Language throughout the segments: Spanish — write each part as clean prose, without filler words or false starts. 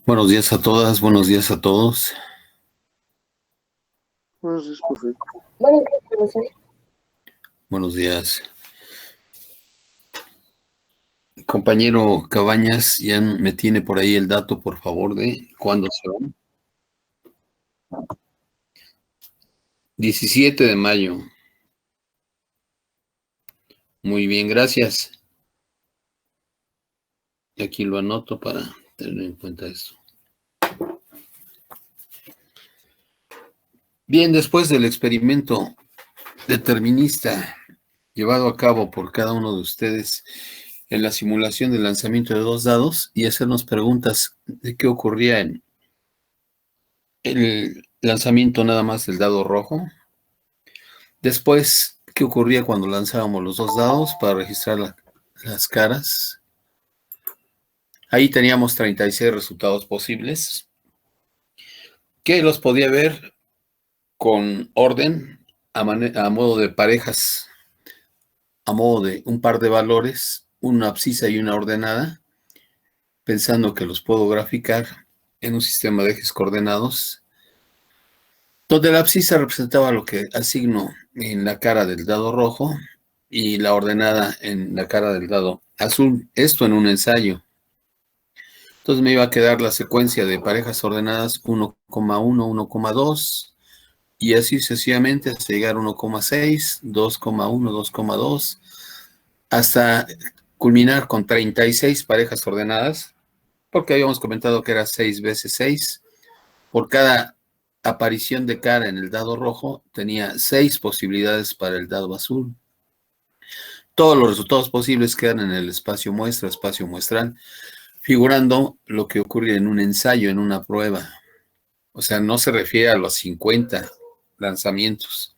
Buenos días a todas, buenos días a todos. Buenos días, profe. Buenos días, profesor. Buenos días. Compañero Cabañas, ya me tiene por ahí el dato, por favor, de cuándo se van. 17 de mayo. Muy bien, gracias. Aquí lo anoto para tener en cuenta esto. Bien, después del experimento determinista llevado a cabo por cada uno de ustedes en la simulación del lanzamiento de dos dados y hacernos preguntas de qué ocurría en el lanzamiento nada más del dado rojo. Después, ¿qué ocurría cuando lanzábamos los dos dados para registrar las caras? Ahí teníamos 36 resultados posibles, que los podía ver con orden, a modo de parejas, a modo de un par de valores, una abscisa y una ordenada, pensando que los puedo graficar en un sistema de ejes coordenados, donde la abscisa representaba lo que asigno en la cara del dado rojo y la ordenada en la cara del dado azul. Esto en un ensayo. Entonces me iba a quedar la secuencia de parejas ordenadas 1,1, 1,2 y así sucesivamente hasta llegar a 1,6, 2,1, 2,2, hasta culminar con 36 parejas ordenadas, porque habíamos comentado que era 6 veces 6. Por cada aparición de cara en el dado rojo tenía 6 posibilidades para el dado azul. Todos los resultados posibles quedan en el espacio muestra, espacio muestral, figurando lo que ocurre en un ensayo, en una prueba. O sea, no se refiere a los 50 lanzamientos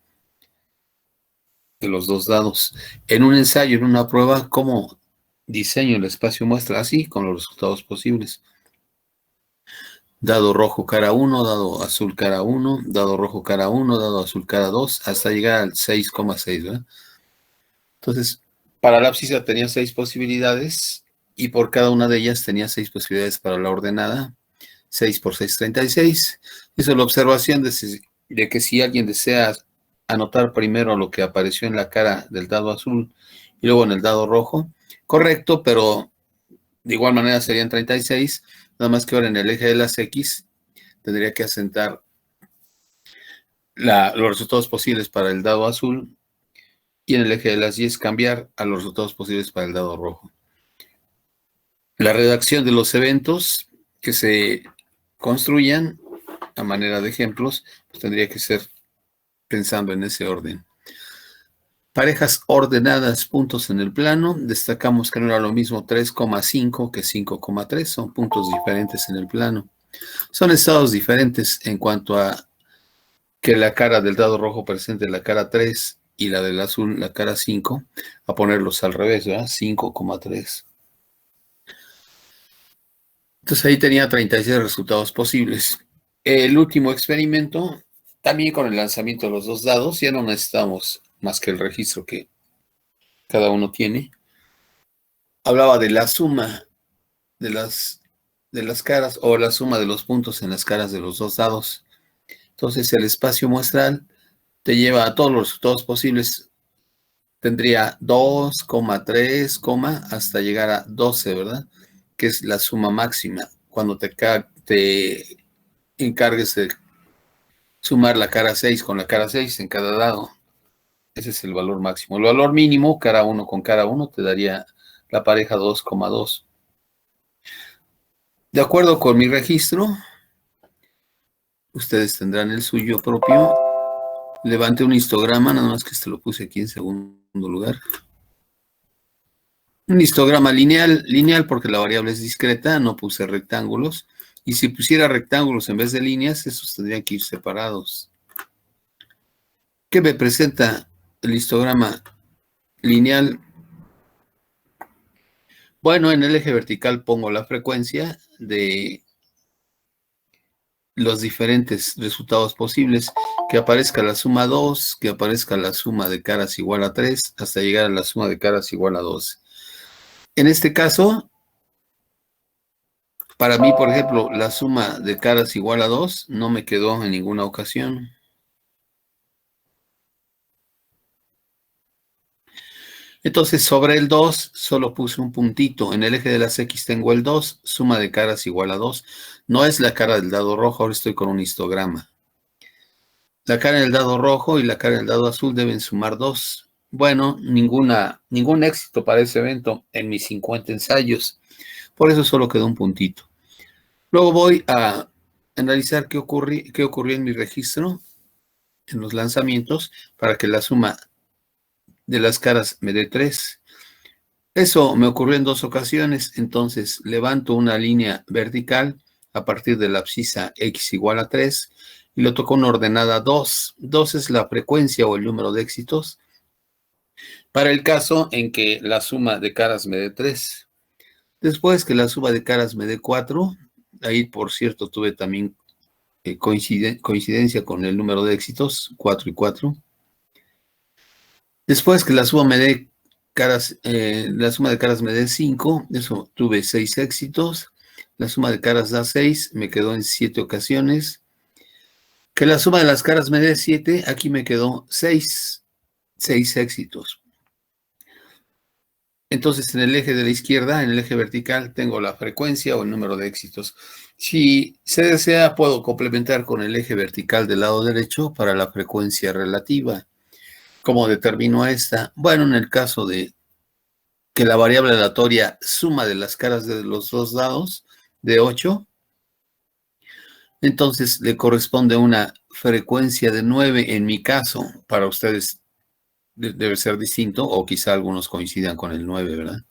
de los dos dados. En un ensayo, en una prueba, ¿cómo diseño el espacio muestra? Así, con los resultados posibles. Dado rojo cara 1, dado azul cara 1, dado rojo cara 1, dado azul cara 2, hasta llegar al 6,6, ¿verdad? Entonces, para la abscisa tenía 6 posibilidades y por cada una de ellas tenía 6 posibilidades para la ordenada. 6 por 6, 36. Hizo la observación de que si alguien desea anotar primero lo que apareció en la cara del dado azul y luego en el dado rojo, correcto, pero de igual manera serían 36, nada más que ahora en el eje de las X tendría que asentar los resultados posibles para el dado azul y en el eje de las Y cambiar a los resultados posibles para el dado rojo. La redacción de los eventos que se construyan a manera de ejemplos, pues tendría que ser pensando en ese orden. Parejas ordenadas, puntos en el plano. Destacamos que no era lo mismo 3,5 que 5,3. Son puntos diferentes en el plano. Son estados diferentes en cuanto a que la cara del dado rojo presente la cara 3 y la del azul la cara 5. A ponerlos al revés, ¿verdad? 5,3. Entonces ahí tenía 36 resultados posibles. El último experimento, también con el lanzamiento de los dos dados, ya no necesitamos más que el registro que cada uno tiene. Hablaba de la suma de las caras o la suma de los puntos en las caras de los dos dados. Entonces el espacio muestral te lleva a todos los resultados posibles. Tendría 2,3, hasta llegar a 12, ¿verdad? Que es la suma máxima. Cuando te encargues de sumar la cara 6 con la cara 6 en cada dado. Ese es el valor máximo. El valor mínimo, cara 1 con cara 1, te daría la pareja 2,2. De acuerdo con mi registro, ustedes tendrán el suyo propio. Levante un histograma, nada más que lo puse aquí en segundo lugar. Un histograma lineal porque la variable es discreta, no puse rectángulos. Y si pusiera rectángulos en vez de líneas, esos tendrían que ir separados. ¿Qué me presenta el histograma lineal? Bueno, en el eje vertical pongo la frecuencia de los diferentes resultados posibles, que aparezca la suma 2, que aparezca la suma de caras igual a 3, hasta llegar a la suma de caras igual a 12. En este caso, Para mí, por ejemplo, la suma de caras igual a 2 no me quedó en ninguna ocasión. Entonces, sobre el 2 solo puse un puntito. En el eje de las X tengo el 2, suma de caras igual a 2. No es la cara del dado rojo, ahora estoy con un histograma. La cara del dado rojo y la cara del dado azul deben sumar 2. Bueno, ningún éxito para ese evento en mis 50 ensayos. Por eso solo quedó un puntito. Luego voy a analizar qué ocurrió en mi registro, en los lanzamientos, para que la suma de las caras me dé 3. Eso me ocurrió en 2 ocasiones, entonces levanto una línea vertical a partir de la abscisa x igual a 3 y lo toco una ordenada 2. 2 es la frecuencia o el número de éxitos para el caso en que la suma de caras me dé 3. Después que la suma de caras me dé 4, ahí por cierto tuve también coincidencia con el número de éxitos, 4 y 4. Después que la suma me dé caras, la suma de caras me dé 5, eso tuve 6 éxitos. La suma de caras da 6, me quedó en 7 ocasiones. Que la suma de las caras me dé 7, aquí me quedó 6 éxitos. Entonces, en el eje de la izquierda, en el eje vertical, tengo la frecuencia o el número de éxitos. Si se desea, puedo complementar con el eje vertical del lado derecho para la frecuencia relativa. ¿Cómo determino esta? Bueno, en el caso de que la variable aleatoria suma de las caras de los dos dados de 8, entonces le corresponde una frecuencia de 9 en mi caso. Para ustedes debe ser distinto o quizá algunos coincidan con el 9, ¿verdad?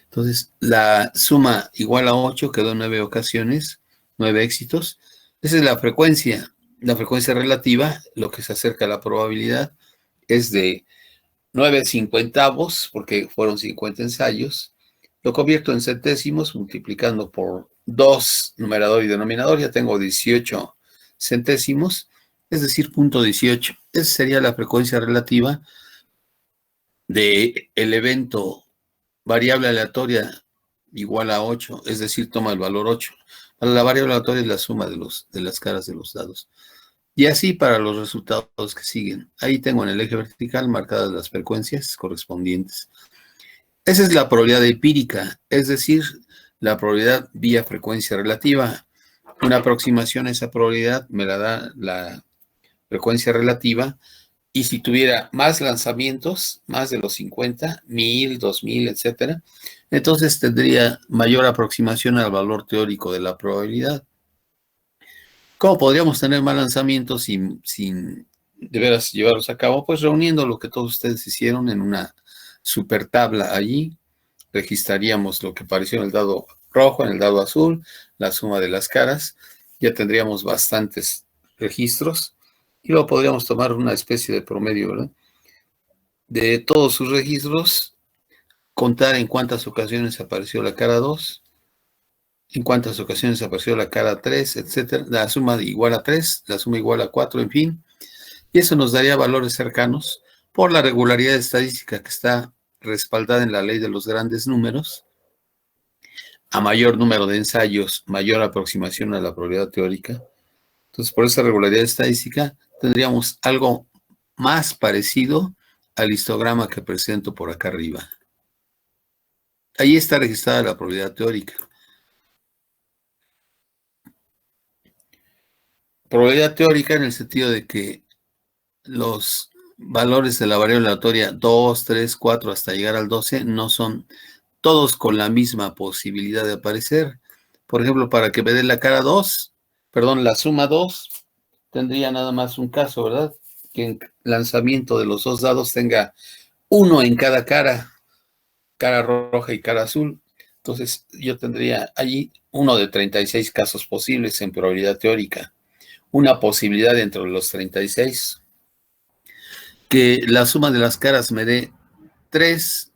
Entonces, la suma igual a 8 quedó en 9 ocasiones, 9 éxitos. Esa es la frecuencia. La frecuencia relativa, lo que se acerca a la probabilidad, es de 9 cincuentavos, porque fueron 50 ensayos. Lo convierto en centésimos multiplicando por 2 numerador y denominador. Ya tengo 18 centésimos, es decir, 0.18. Esa sería la frecuencia relativa del evento variable aleatoria igual a 8, es decir, toma el valor 8. Para la variable aleatoria es la suma de las caras de los dados. Y así para los resultados que siguen. Ahí tengo en el eje vertical marcadas las frecuencias correspondientes. Esa es la probabilidad empírica, es decir, la probabilidad vía frecuencia relativa. Una aproximación a esa probabilidad me la da la frecuencia relativa. Y si tuviera más lanzamientos, más de los 50, 1000, 2000, etcétera, entonces tendría mayor aproximación al valor teórico de la probabilidad. ¿Cómo podríamos tener más lanzamientos sin de veras llevarlos a cabo? Pues reuniendo lo que todos ustedes hicieron en una super tabla allí, registraríamos lo que apareció en el dado rojo, en el dado azul, la suma de las caras, ya tendríamos bastantes registros y luego podríamos tomar una especie de promedio, ¿verdad? De todos sus registros, contar en cuántas ocasiones apareció la cara 2, en cuántas ocasiones apareció la cara 3, etcétera, la suma igual a 3, la suma igual a 4, en fin, y eso nos daría valores cercanos por la regularidad estadística que está respaldada en la ley de los grandes números. A mayor número de ensayos, mayor aproximación a la probabilidad teórica. Entonces, por esa regularidad estadística, tendríamos algo más parecido al histograma que presento por acá arriba. Ahí está registrada la probabilidad teórica. Probabilidad teórica en el sentido de que los valores de la variable aleatoria 2, 3, 4 hasta llegar al 12 no son todos con la misma posibilidad de aparecer. Por ejemplo, para que me dé la cara 2, perdón, la suma 2, tendría nada más un caso, ¿verdad? Que en lanzamiento de los dos dados tenga uno en cada cara, cara roja y cara azul. Entonces, yo tendría allí uno de 36 casos posibles en probabilidad teórica. Una posibilidad entre los 36. Que la suma de las caras me dé 3,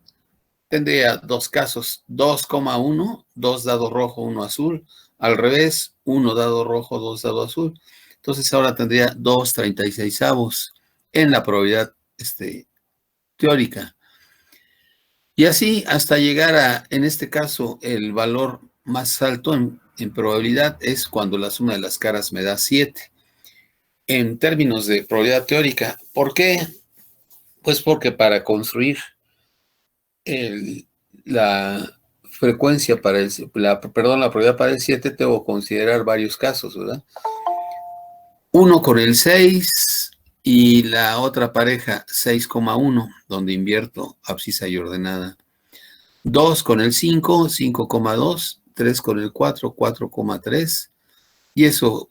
tendría dos casos, 2,1, 2 dado rojo, 1 azul, al revés, 1 dado rojo, 2 dado azul. Entonces ahora tendría 2/36 en la probabilidad teórica. Y así hasta llegar a, en este caso, el valor más alto en probabilidad es cuando la suma de las caras me da 7. En términos de probabilidad teórica, ¿por qué? Pues porque para construir la frecuencia para la probabilidad para el 7 tengo que considerar varios casos, ¿verdad? Uno con el 6 y la otra pareja 6,1, donde invierto abscisa y ordenada. 2 con el 5, 5,2, 3 con el 4, 4,3. Y eso,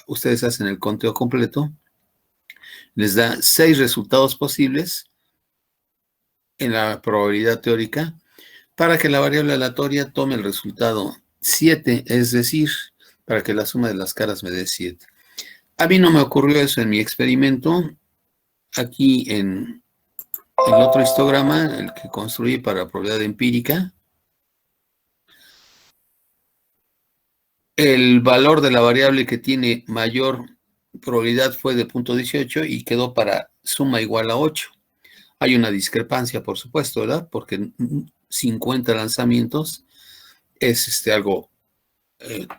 ustedes hacen el conteo completo, les da 6 resultados posibles en la probabilidad teórica para que la variable aleatoria tome el resultado 7, es decir, para que la suma de las caras me dé 7. A mí no me ocurrió eso en mi experimento. Aquí en el otro histograma, el que construí para probabilidad empírica, el valor de la variable que tiene mayor probabilidad fue de 0.18 y quedó para suma igual a 8. Hay una discrepancia, por supuesto, ¿verdad? Porque 50 lanzamientos es algo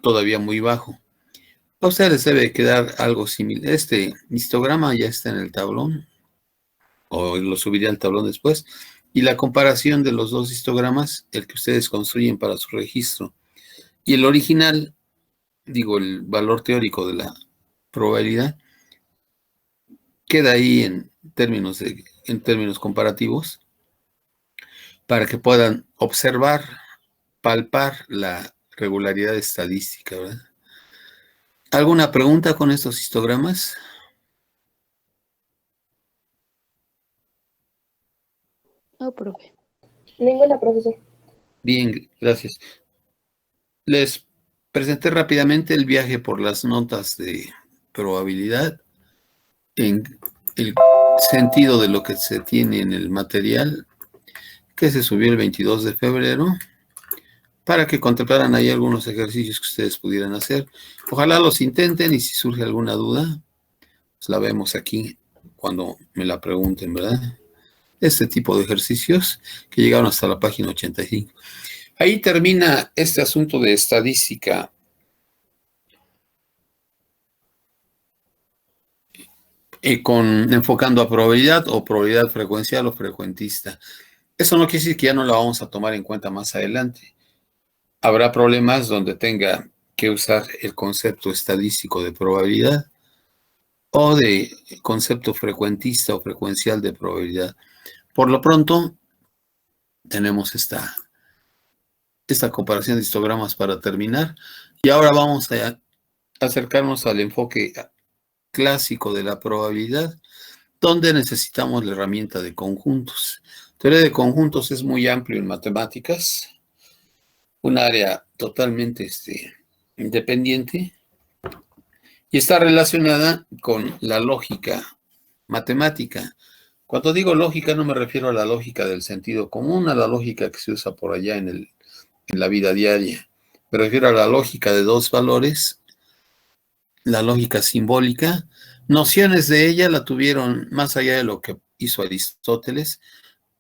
todavía muy bajo. A ustedes les debe quedar algo similar. Este histograma ya está en el tablón, o lo subiré al tablón después, y la comparación de los dos histogramas, el que ustedes construyen para su registro, y el original, digo, el valor teórico de la probabilidad, queda ahí en términos comparativos, para que puedan observar, palpar la regularidad estadística, ¿verdad? ¿Alguna pregunta con estos histogramas? No, profe. Ninguna, profesor. Bien, gracias. Les presenté rápidamente el viaje por las notas de probabilidad en el sentido de lo que se tiene en el material que se subió el 22 de febrero para que contemplaran ahí algunos ejercicios que ustedes pudieran hacer. Ojalá los intenten y si surge alguna duda, pues la vemos aquí cuando me la pregunten, ¿verdad? Este tipo de ejercicios que llegaron hasta la página 85. Ahí termina este asunto de estadística. Enfocando a probabilidad o probabilidad frecuencial o frecuentista. Eso no quiere decir que ya no la vamos a tomar en cuenta más adelante. Habrá problemas donde tenga que usar el concepto estadístico de probabilidad o de concepto frecuentista o frecuencial de probabilidad. Por lo pronto, tenemos esta comparación de histogramas para terminar. Y ahora vamos a acercarnos al enfoque clásico de la probabilidad, donde necesitamos la herramienta de conjuntos. Teoría de conjuntos es muy amplio en matemáticas, un área totalmente independiente y está relacionada con la lógica matemática. Cuando digo lógica no me refiero a la lógica del sentido común, a la lógica que se usa por allá en la vida diaria. Me refiero a la lógica de dos valores, la lógica simbólica. Nociones de ella la tuvieron, más allá de lo que hizo Aristóteles,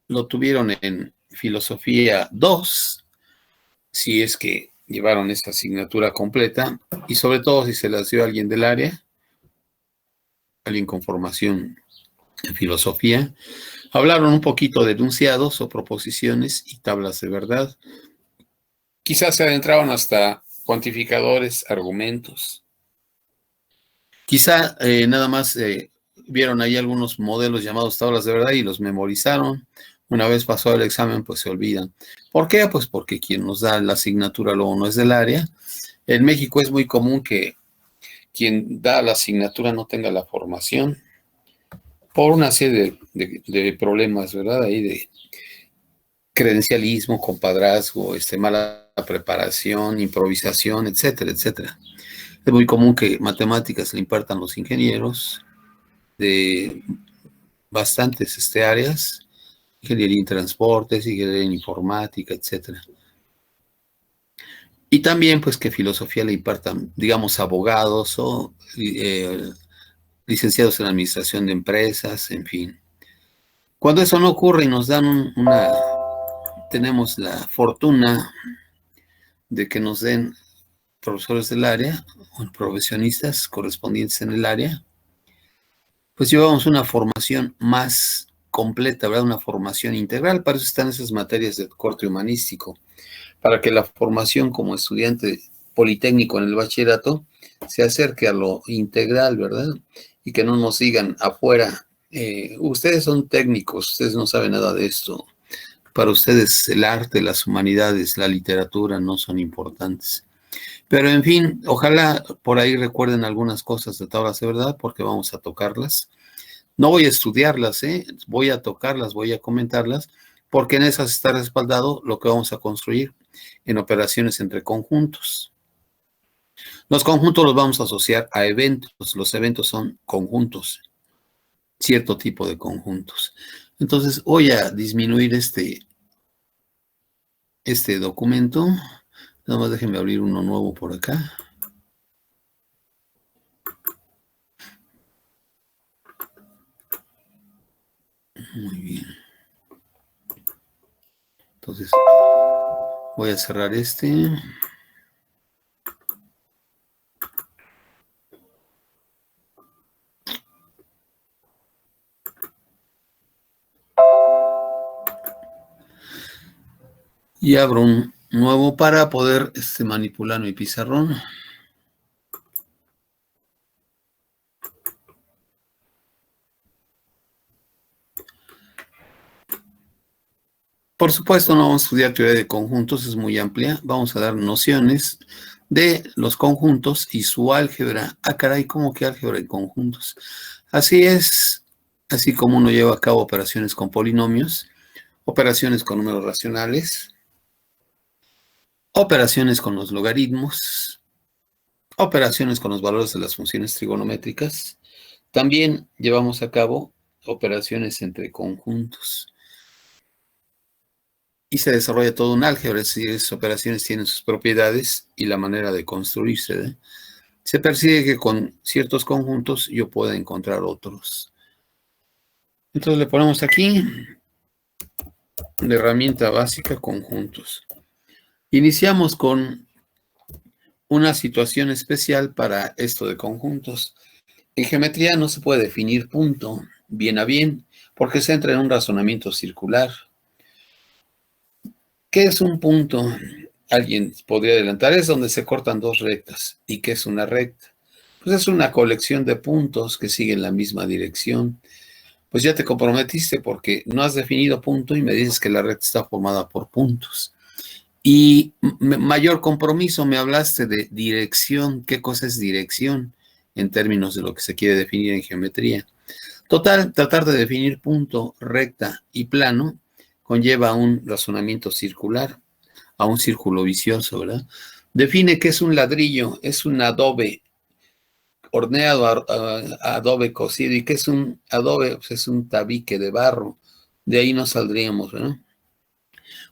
lo tuvieron en filosofía 2, si es que llevaron esa asignatura completa, y sobre todo si se las dio a alguien del área, alguien con formación en filosofía. Hablaron un poquito de enunciados o proposiciones y tablas de verdad. Quizás se adentraron hasta cuantificadores, argumentos. Quizá nada más vieron ahí algunos modelos llamados tablas de verdad y los memorizaron. Una vez pasó el examen, pues se olvidan. ¿Por qué? Pues porque quien nos da la asignatura luego no es del área. En México es muy común que quien da la asignatura no tenga la formación por una serie de problemas, ¿verdad? Ahí de credencialismo, compadrazgo, mala preparación, improvisación, etcétera, etcétera. Es muy común que matemáticas le impartan los ingenieros de bastantes áreas, ingeniería en transportes, ingeniería en informática, etcétera. Y también, pues, que filosofía le impartan, digamos, abogados o licenciados en administración de empresas, en fin. Cuando eso no ocurre y nos dan tenemos la fortuna de que nos den profesores del área, o profesionistas correspondientes en el área, pues llevamos una formación más completa, ¿verdad? Una formación integral. Para eso están esas materias de corte humanístico, para que la formación como estudiante politécnico en el bachillerato se acerque a lo integral, ¿verdad? Y que no nos digan afuera, ustedes son técnicos, ustedes no saben nada de esto. Para ustedes el arte, las humanidades, la literatura no son importantes. Pero en fin, ojalá por ahí recuerden algunas cosas de tablas de verdad, porque vamos a tocarlas. No voy a estudiarlas, voy a tocarlas, voy a comentarlas, porque en esas está respaldado lo que vamos a construir en operaciones entre conjuntos. Los conjuntos los vamos a asociar a eventos. Los eventos son conjuntos, cierto tipo de conjuntos. Entonces voy a disminuir este documento. Nada más déjenme abrir uno nuevo por acá. Muy bien. Entonces voy a cerrar este. Y abro un nuevo para poder manipular mi pizarrón. Por supuesto, no vamos a estudiar teoría de conjuntos, es muy amplia. Vamos a dar nociones de los conjuntos y su álgebra. Ah, caray, ¿cómo que álgebra de conjuntos? Así es, así como uno lleva a cabo operaciones con polinomios, operaciones con números racionales, operaciones con los logaritmos, operaciones con los valores de las funciones trigonométricas. También llevamos a cabo operaciones entre conjuntos. Y se desarrolla todo un álgebra, es decir, esas operaciones tienen sus propiedades y la manera de construirse, ¿eh? Se percibe que con ciertos conjuntos yo puedo encontrar otros. Entonces le ponemos aquí de herramienta básica conjuntos. Iniciamos con una situación especial para esto de conjuntos. En geometría no se puede definir punto bien a bien porque se entra en un razonamiento circular. ¿Qué es un punto? Alguien podría adelantar, es donde se cortan dos rectas. ¿Y qué es una recta? Pues es una colección de puntos que siguen la misma dirección. Pues ya te comprometiste porque no has definido punto y me dices que la recta está formada por puntos. Y mayor compromiso, me hablaste de dirección. ¿Qué cosa es dirección en términos de lo que se quiere definir en geometría? Total, tratar de definir punto, recta y plano conlleva un razonamiento circular, a un círculo vicioso, ¿verdad? Define qué es un ladrillo, es un adobe horneado, adobe cocido, y qué es un adobe, pues es un tabique de barro. De ahí no saldríamos, ¿verdad?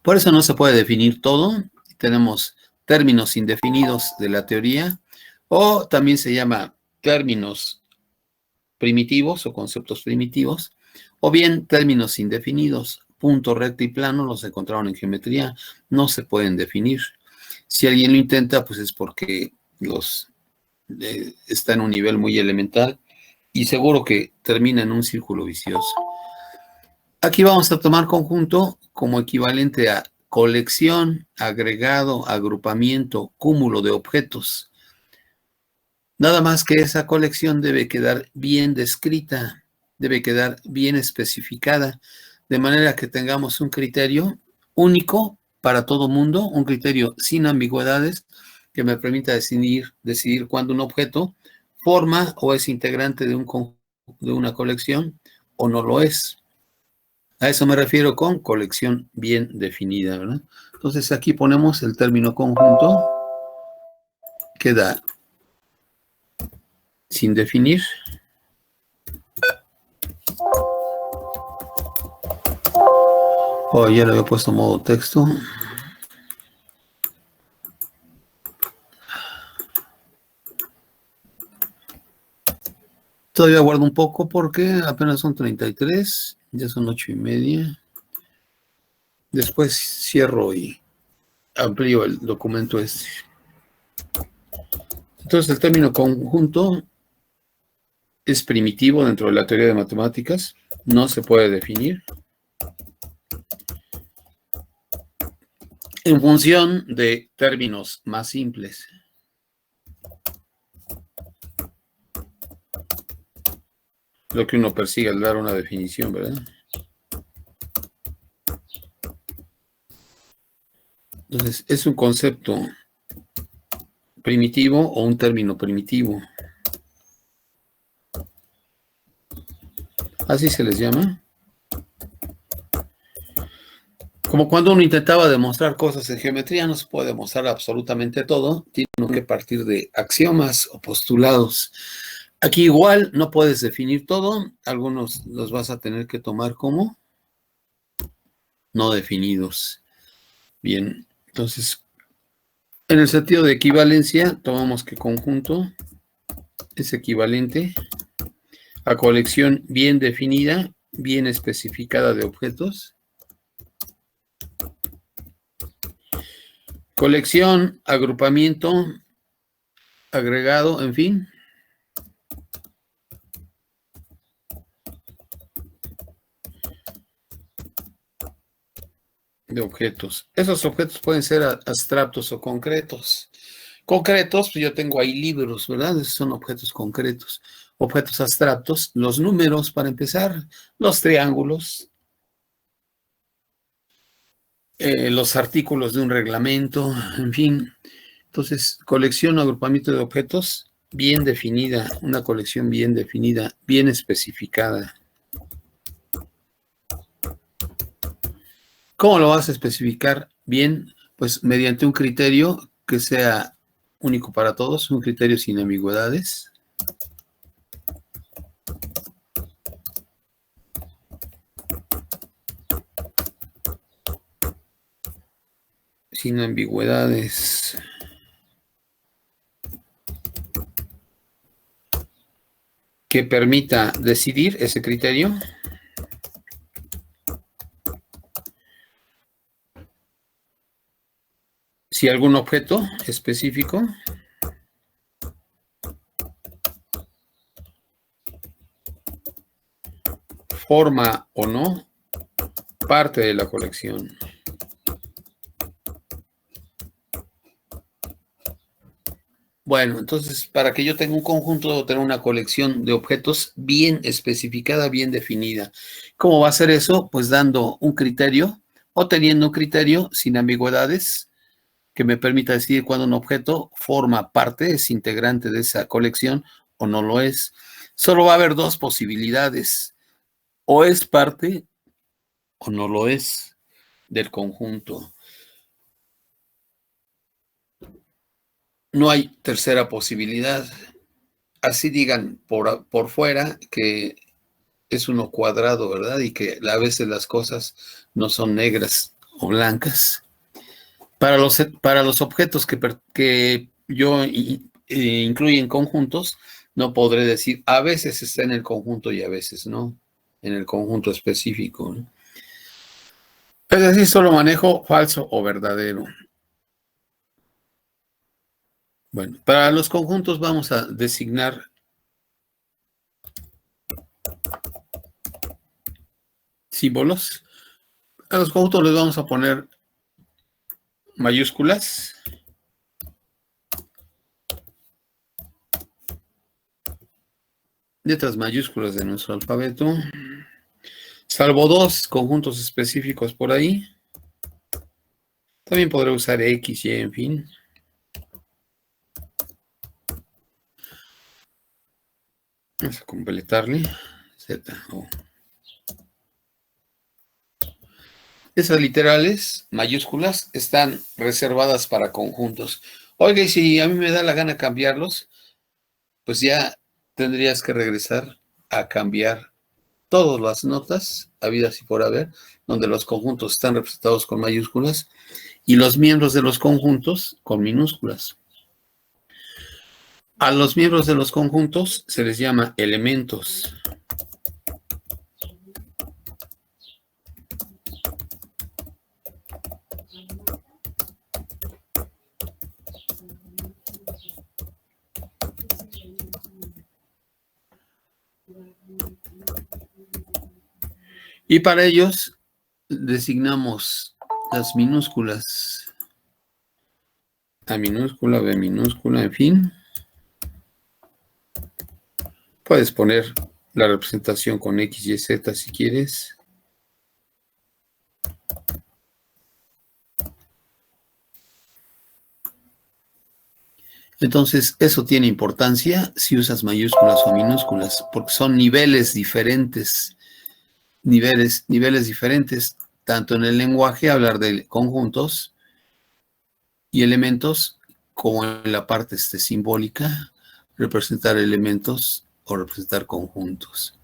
Por eso no se puede definir todo. Tenemos términos indefinidos de la teoría, o también se llama términos primitivos o conceptos primitivos, o bien términos indefinidos. Punto, recta y plano los encontraron en geometría, no se pueden definir. Si alguien lo intenta, pues es porque está en un nivel muy elemental y seguro que termina en un círculo vicioso. Aquí vamos a tomar conjunto como equivalente a colección, agregado, agrupamiento, cúmulo de objetos. Nada más que esa colección debe quedar bien descrita, debe quedar bien especificada, de manera que tengamos un criterio único para todo mundo, un criterio sin ambigüedades que me permita decidir cuándo un objeto forma o es integrante de una colección o no lo es. A eso me refiero con colección bien definida, ¿verdad? Entonces aquí ponemos el término conjunto, queda sin definir. Oh, ya le había puesto modo texto. Todavía guardo un poco porque apenas son 33, ya son 8:30. Después cierro y amplío el documento este. Entonces, el término conjunto es primitivo dentro de la teoría de matemáticas, no se puede definir en función de términos más simples. Lo que uno persigue al dar una definición, ¿verdad? Entonces, es un concepto primitivo o un término primitivo. Así se les llama. Como cuando uno intentaba demostrar cosas en geometría, no se puede demostrar absolutamente todo, tiene que partir de axiomas o postulados. Aquí igual no puedes definir todo, algunos los vas a tener que tomar como no definidos. Bien, entonces, en el sentido de equivalencia, tomamos que conjunto es equivalente a colección bien definida, bien especificada de objetos. Colección, agrupamiento, agregado, en fin. De objetos. Esos objetos pueden ser abstractos o concretos. Concretos, pues yo tengo ahí libros, ¿verdad? Esos son objetos concretos. Objetos abstractos, los números para empezar, los triángulos, los artículos de un reglamento, en fin. Entonces, colección o agrupamiento de objetos bien definida, una colección bien definida, bien especificada. ¿Cómo lo vas a especificar bien? Pues mediante un criterio que sea único para todos, un criterio sin ambigüedades. Sin ambigüedades. Que permita decidir ese criterio. Si algún objeto específico forma o no parte de la colección. Bueno, entonces, para que yo tenga un conjunto, debo tener una colección de objetos bien especificada, bien definida. ¿Cómo va a ser eso? Pues dando un criterio o teniendo un criterio sin ambigüedades que me permita decidir cuando un objeto forma parte, es integrante de esa colección o no lo es. Solo va a haber dos posibilidades, o es parte o no lo es del conjunto. No hay tercera posibilidad. Así digan por fuera que es uno cuadrado, ¿verdad? Y que a veces las cosas no son negras o blancas. Para los objetos que yo incluyen conjuntos, no podré decir a veces está en el conjunto y a veces no, en el conjunto específico, ¿no? Es decir, solo manejo falso o verdadero. Bueno, para los conjuntos vamos a designar símbolos. A los conjuntos les vamos a poner mayúsculas. Letras mayúsculas de nuestro alfabeto. Salvo dos conjuntos específicos por ahí. También podré usar X, Y, en fin. Vamos a completarle. Z, O. Esas literales mayúsculas están reservadas para conjuntos. Oiga, y si a mí me da la gana cambiarlos, pues ya tendrías que regresar a cambiar todas las notas, habidas y por haber, donde los conjuntos están representados con mayúsculas y los miembros de los conjuntos con minúsculas. A los miembros de los conjuntos se les llama elementos. Y para ellos designamos las minúsculas. A minúscula, B minúscula, en fin. Puedes poner la representación con X, Y, Z si quieres. Entonces, eso tiene importancia si usas mayúsculas o minúsculas, porque son niveles diferentes, niveles diferentes, tanto en el lenguaje, hablar de conjuntos y elementos, como en la parte simbólica, representar elementos o representar conjuntos.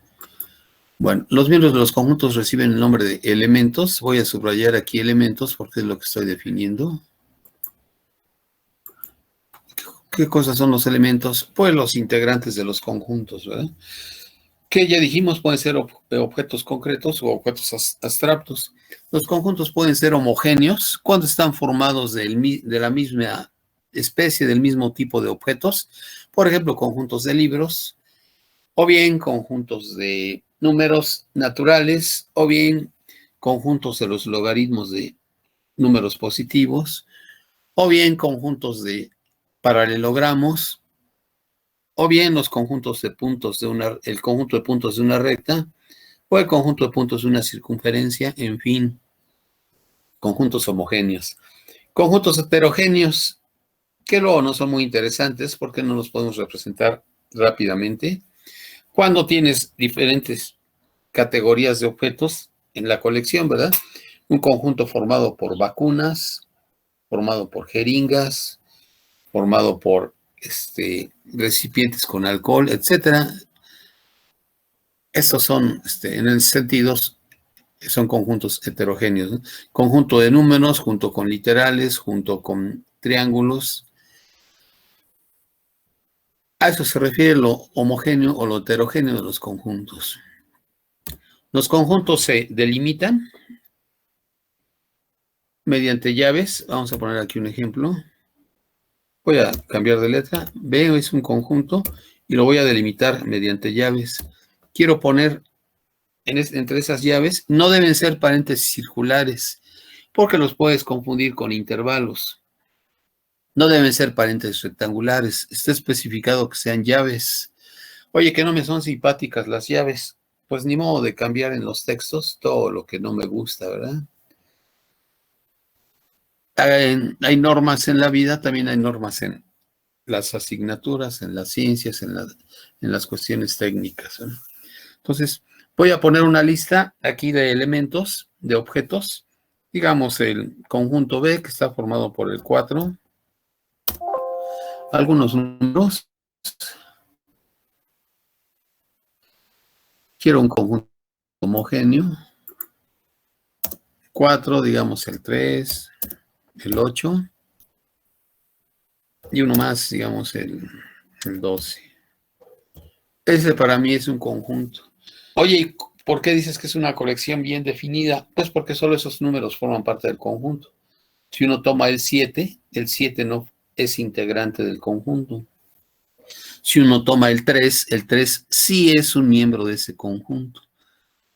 Bueno, los miembros de los conjuntos reciben el nombre de elementos. Voy a subrayar aquí elementos porque es lo que estoy definiendo. ¿Qué cosas son los elementos? Pues los integrantes de los conjuntos, ¿verdad? Que ya dijimos pueden ser objetos concretos o objetos abstractos. Los conjuntos pueden ser homogéneos cuando están formados de la misma especie, del mismo tipo de objetos. Por ejemplo, conjuntos de libros, o bien conjuntos de números naturales, o bien conjuntos de los logaritmos de números positivos, o bien conjuntos de paralelogramos, o bien los conjuntos de puntos el conjunto de puntos de una recta, o el conjunto de puntos de una circunferencia, en fin, conjuntos homogéneos. Conjuntos heterogéneos, que luego no son muy interesantes porque no los podemos representar rápidamente. Cuando tienes diferentes categorías de objetos en la colección, ¿verdad? Un conjunto formado por vacunas, formado por jeringas, formado por recipientes con alcohol, etcétera. Estos son, en el sentido, son conjuntos heterogéneos, ¿no? Conjunto de números, junto con literales, junto con triángulos. A eso se refiere lo homogéneo o lo heterogéneo de los conjuntos. Los conjuntos se delimitan mediante llaves. Vamos a poner aquí un ejemplo. Voy a cambiar de letra. B es un conjunto y lo voy a delimitar mediante llaves. Quiero poner entre esas llaves, no deben ser paréntesis circulares, porque los puedes confundir con intervalos. No deben ser paréntesis rectangulares. Está especificado que sean llaves. Oye, que no me son simpáticas las llaves. Pues ni modo de cambiar en los textos todo lo que no me gusta, ¿verdad? Hay normas en la vida, también hay normas en las asignaturas, en las ciencias, en las cuestiones técnicas, ¿verdad? Entonces, voy a poner una lista aquí de elementos, de objetos. Digamos el conjunto B, que está formado por el 4. Algunos números. Quiero un conjunto homogéneo. 4, digamos el 3, el 8. Y uno más, digamos el 12. Ese para mí es un conjunto. Oye, ¿por qué dices que es una colección bien definida? Pues porque solo esos números forman parte del conjunto. Si uno toma el 7 no es integrante del conjunto. Si uno toma el 3 sí es un miembro de ese conjunto.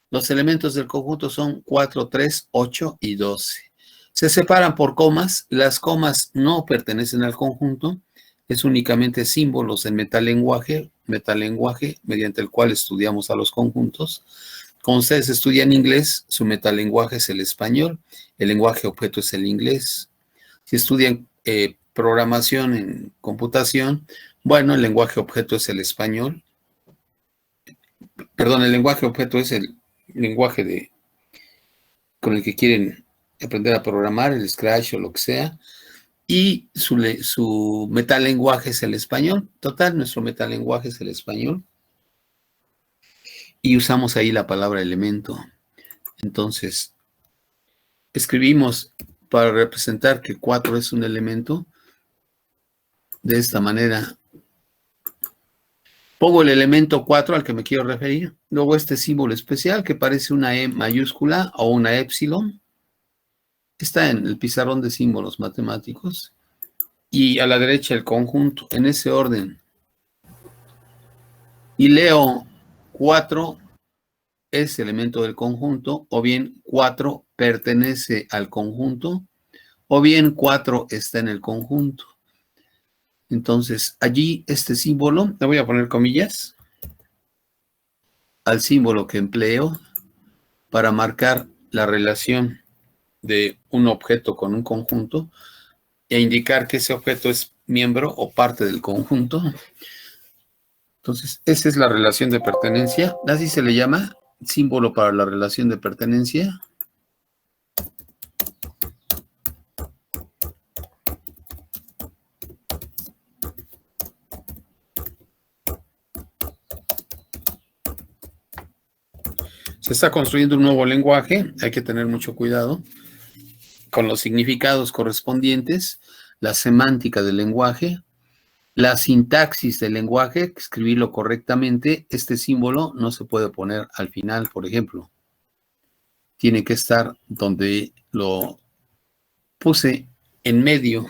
Los elementos del conjunto son 4, 3, 8 y 12. Se separan por comas. Las comas no pertenecen al conjunto. Es únicamente símbolos en metalenguaje, mediante el cual estudiamos a los conjuntos. Como ustedes estudian inglés, su metalenguaje es el español. El lenguaje objeto es el inglés. Si estudian programación en computación, bueno, el lenguaje objeto es el español. Perdón, el lenguaje objeto es el lenguaje con el que quieren aprender a programar, el Scratch o lo que sea, y su metalenguaje es el español. Total, nuestro metalenguaje es el español. Y usamos ahí la palabra elemento. Entonces, escribimos para representar que 4 es un elemento de esta manera. Pongo el elemento 4 al que me quiero referir. Luego este símbolo especial que parece una E mayúscula o una épsilon. Está en el pizarrón de símbolos matemáticos. Y a la derecha el conjunto, en ese orden. Y leo 4 es elemento del conjunto, o bien 4 pertenece al conjunto, o bien 4 está en el conjunto. Entonces, allí este símbolo, le voy a poner comillas, al símbolo que empleo para marcar la relación de un objeto con un conjunto e indicar que ese objeto es miembro o parte del conjunto. Entonces, esa es la relación de pertenencia. Así se le llama, símbolo para la relación de pertenencia. Se está construyendo un nuevo lenguaje, hay que tener mucho cuidado con los significados correspondientes, la semántica del lenguaje, la sintaxis del lenguaje, escribirlo correctamente. Este símbolo no se puede poner al final, por ejemplo. Tiene que estar donde lo puse en medio,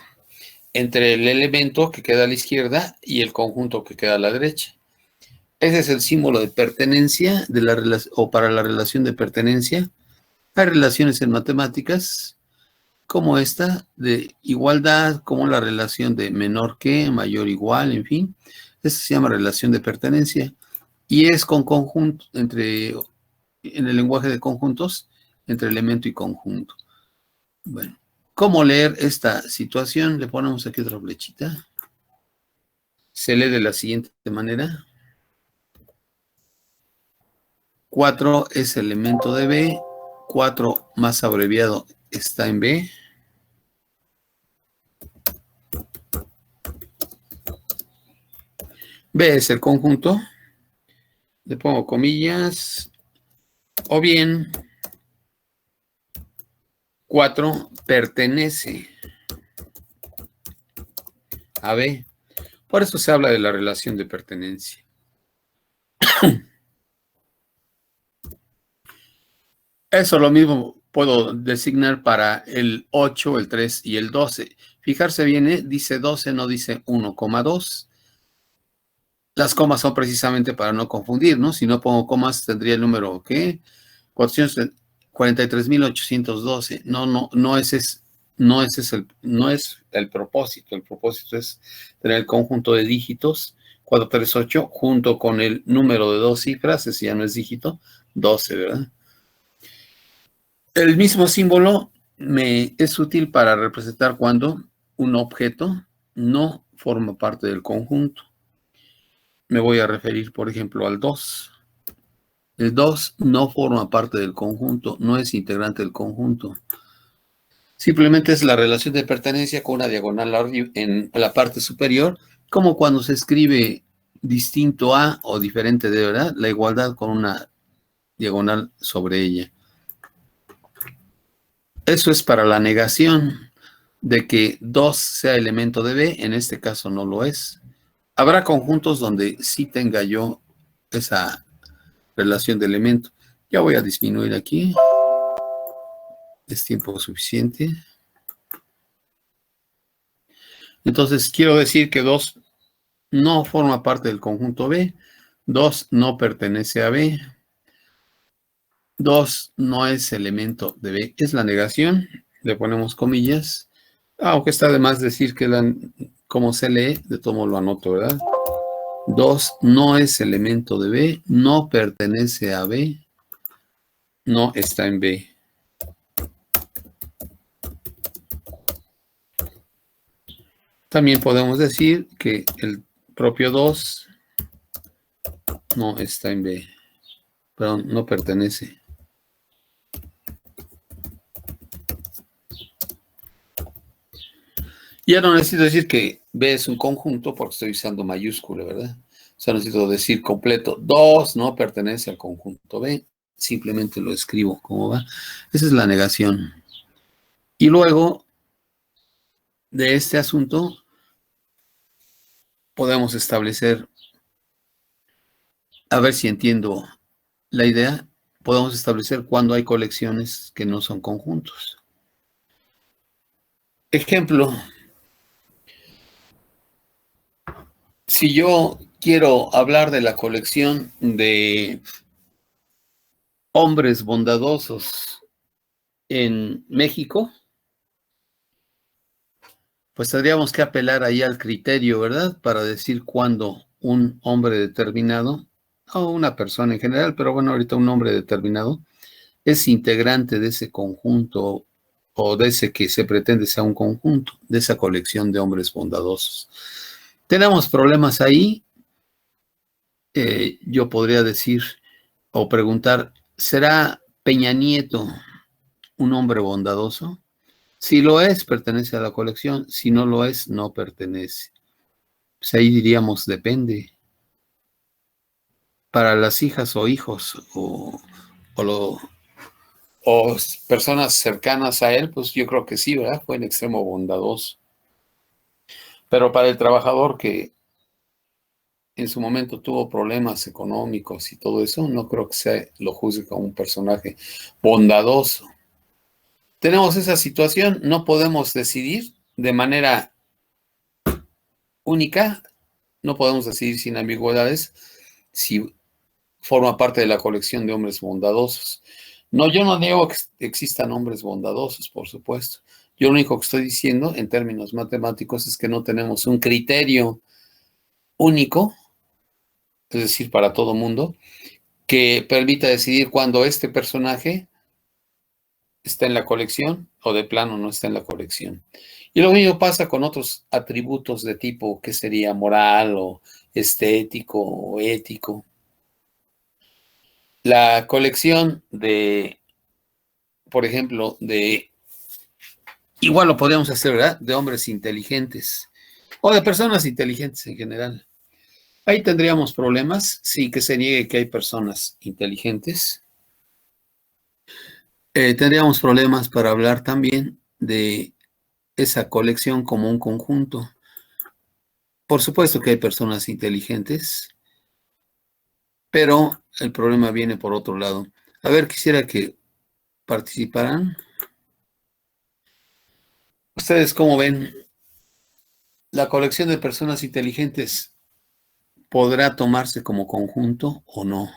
entre el elemento que queda a la izquierda y el conjunto que queda a la derecha. Ese es el símbolo de pertenencia de la o para la relación de pertenencia. Hay relaciones en matemáticas como esta de igualdad, como la relación de menor que, mayor igual, en fin. Esta se llama relación de pertenencia y es con conjunto, en el lenguaje de conjuntos, entre elemento y conjunto. Bueno, ¿cómo leer esta situación? Le ponemos aquí otra flechita. Se lee de la siguiente manera. 4 es elemento de B, 4 más abreviado está en B. B es el conjunto, le pongo comillas, o bien 4 pertenece a B. Por eso se habla de la relación de pertenencia. Eso lo mismo puedo designar para el 8, el 3 y el 12. Fijarse bien, dice 12, no dice 1,2. Las comas son precisamente para no confundir, ¿no? Si no pongo comas, tendría el número, ¿qué? 443,812. No ese es el propósito. El propósito es tener el conjunto de dígitos 438 junto con el número de 2 cifras, ese ya no es dígito, 12, ¿verdad? El mismo símbolo me es útil para representar cuando un objeto no forma parte del conjunto. Me voy a referir, por ejemplo, al 2. El 2 no forma parte del conjunto, no es integrante del conjunto. Simplemente es la relación de pertenencia con una diagonal en la parte superior, como cuando se escribe distinto a o diferente de, ¿verdad? La igualdad con una diagonal sobre ella. Eso es para la negación de que 2 sea elemento de B, en este caso no lo es. Habrá conjuntos donde sí tenga yo esa relación de elemento. Ya voy a disminuir aquí. Es tiempo suficiente. Entonces, quiero decir que 2 no forma parte del conjunto B. 2 no pertenece a B. 2 no es elemento de B. Es la negación. Le ponemos comillas. Aunque está de más decir que como se lee, de todo modo lo anoto, ¿verdad? 2 no es elemento de B, no pertenece a B, no está en B. También podemos decir que el propio 2 no está en B, perdón, no pertenece. Ya no necesito decir que B es un conjunto porque estoy usando mayúscula, ¿verdad? O sea, necesito decir completo, 2 no pertenece al conjunto B, simplemente lo escribo como va. Esa es la negación. Y luego de este asunto podemos establecer, a ver si entiendo la idea, podemos establecer cuándo hay colecciones que no son conjuntos. Ejemplo, si yo quiero hablar de la colección de hombres bondadosos en México, pues tendríamos que apelar ahí al criterio, ¿verdad? Para decir cuándo un hombre determinado, o una persona en general, pero bueno, ahorita un hombre determinado, es integrante de ese conjunto o de ese que se pretende sea un conjunto, de esa colección de hombres bondadosos. Tenemos problemas ahí. Yo podría decir o preguntar, ¿será Peña Nieto un hombre bondadoso? Si lo es, pertenece a la colección. Si no lo es, no pertenece. Pues ahí diríamos, depende. Para las hijas o hijos o, lo, o personas cercanas a él, pues yo creo que sí, ¿verdad? Fue en extremo bondadoso. Pero para el trabajador que en su momento tuvo problemas económicos y todo eso, no creo que se lo juzgue como un personaje bondadoso. Tenemos esa situación, no podemos decidir de manera única, no podemos decidir sin ambigüedades si forma parte de la colección de hombres bondadosos. No, yo no digo que existan hombres bondadosos, por supuesto. Yo lo único que estoy diciendo en términos matemáticos es que no tenemos un criterio único, es decir, para todo mundo, que permita decidir cuándo este personaje está en la colección o de plano no está en la colección. Y lo mismo pasa con otros atributos de tipo que sería moral o estético o ético. La colección de, por ejemplo, igual lo podríamos hacer, ¿verdad? De hombres inteligentes o de personas inteligentes en general. Ahí tendríamos problemas, sí, que se niegue que hay personas inteligentes. Tendríamos problemas para hablar también de esa colección como un conjunto. Por supuesto que hay personas inteligentes, pero el problema viene por otro lado. A ver, quisiera que participaran. ¿Ustedes cómo ven? ¿La colección de personas inteligentes podrá tomarse como conjunto o no?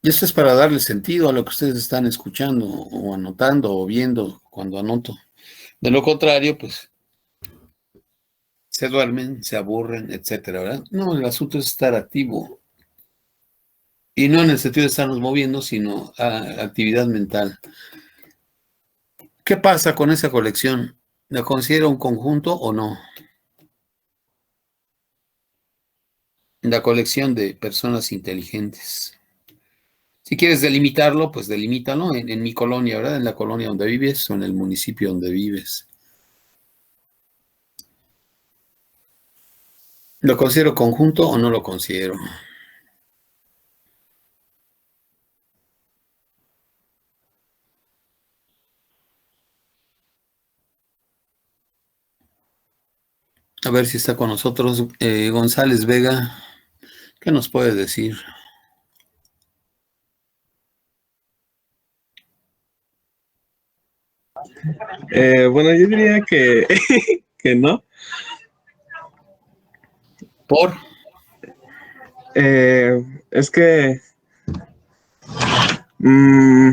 Y esto es para darle sentido a lo que ustedes están escuchando o anotando o viendo cuando anoto. De lo contrario, pues se duermen, se aburren, etcétera, ¿verdad? No, el asunto es estar activo. Y no en el sentido de estarnos moviendo, sino a actividad mental. ¿Qué pasa con esa colección? ¿La considera un conjunto o no? La colección de personas inteligentes. Si quieres delimitarlo, pues delimítalo en mi colonia, ¿verdad? En la colonia donde vives o en el municipio donde vives. ¿Lo considero conjunto o no lo considero? A ver si está con nosotros González Vega. ¿Qué nos puede decir? Bueno, yo diría que, que no. ¿Por? Es que mm,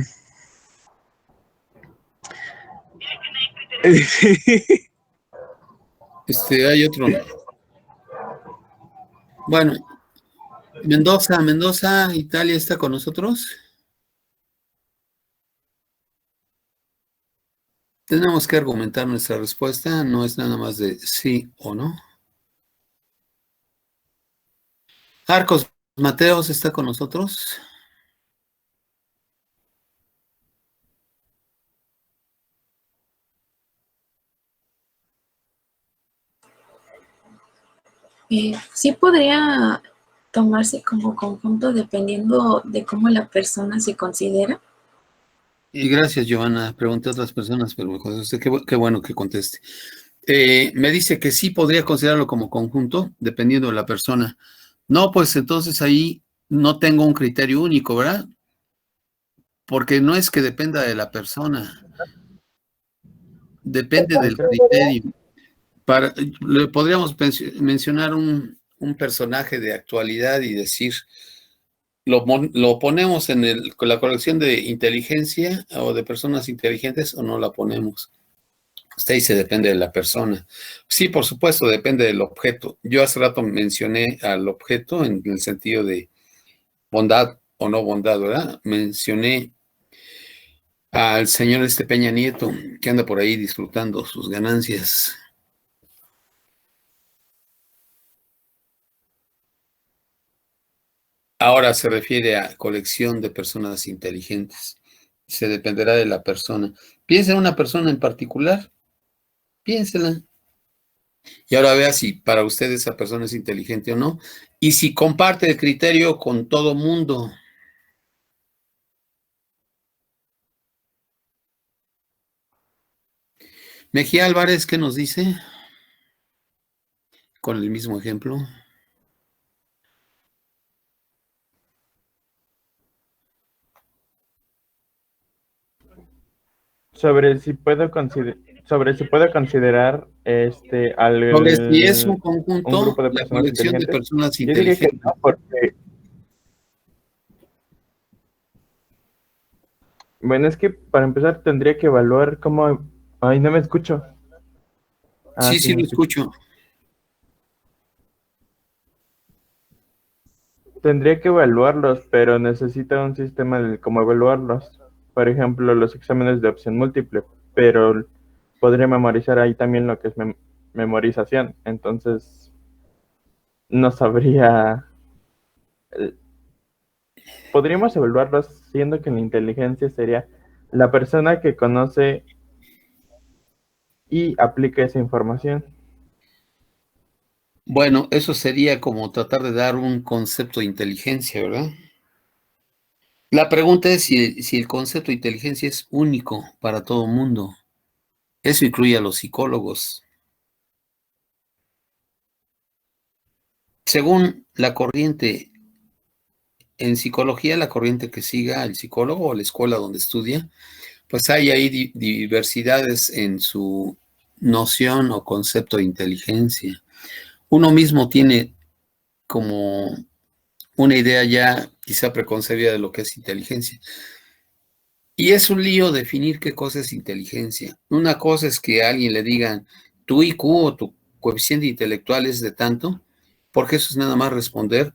Hay otro. Bueno, Mendoza, Italia está con nosotros. Tenemos que argumentar nuestra respuesta, no es nada más de sí o no. Arcos Mateos está con nosotros. Sí podría tomarse como conjunto dependiendo de cómo la persona se considera. Y gracias, Giovanna. Pregunté a otras personas, pero me contesté. Qué bueno que conteste. Me dice que sí podría considerarlo como conjunto, dependiendo de la persona. No, pues entonces ahí no tengo un criterio único, ¿verdad? Porque no es que dependa de la persona, depende del criterio. Le podríamos mencionar un personaje de actualidad y decir, lo ponemos en la colección de inteligencia o de personas inteligentes o no la ponemos. Usted dice, depende de la persona. Sí, por supuesto, depende del objeto. Yo hace rato mencioné al objeto en el sentido de bondad o no bondad, ¿verdad? Mencioné al señor Peña Nieto, que anda por ahí disfrutando sus ganancias. Ahora se refiere a colección de personas inteligentes. Se dependerá de la persona. Piensa en una persona en particular, piénsela. Y ahora vea si para usted esa persona es inteligente o no. Y si comparte el criterio con todo mundo. Mejía Álvarez, ¿qué nos dice? Con el mismo ejemplo. Sobre si puedo considerar Sobre si es un un conjunto, grupo de la personas colección de inteligentes. personas Yo diría que inteligentes. no, porque bueno, es que para empezar tendría que evaluar cómo. Ay, no me escucho. Ah, Sí, sí sí, me lo escucho. escucho. Tendría que evaluarlos, pero necesita un sistema de cómo evaluarlos. Por ejemplo, los exámenes de opción múltiple, pero podría memorizar ahí también lo que es memorización. Entonces, no sabría. eh, Podríamos evaluarlos siendo que la inteligencia sería la persona que conoce y aplica esa información. Bueno, eso sería como tratar de dar un concepto de inteligencia, ¿verdad? La pregunta es si el concepto de inteligencia es único para todo el mundo. Eso incluye a los psicólogos. Según la corriente en psicología, la corriente que siga el psicólogo o la escuela donde estudia, pues hay ahí diversidades en su noción o concepto de inteligencia. Uno mismo tiene como una idea ya quizá preconcebida de lo que es inteligencia. Y es un lío definir qué cosa es inteligencia. Una cosa es que a alguien le digan, tu IQ o tu coeficiente intelectual es de tanto, porque eso es nada más responder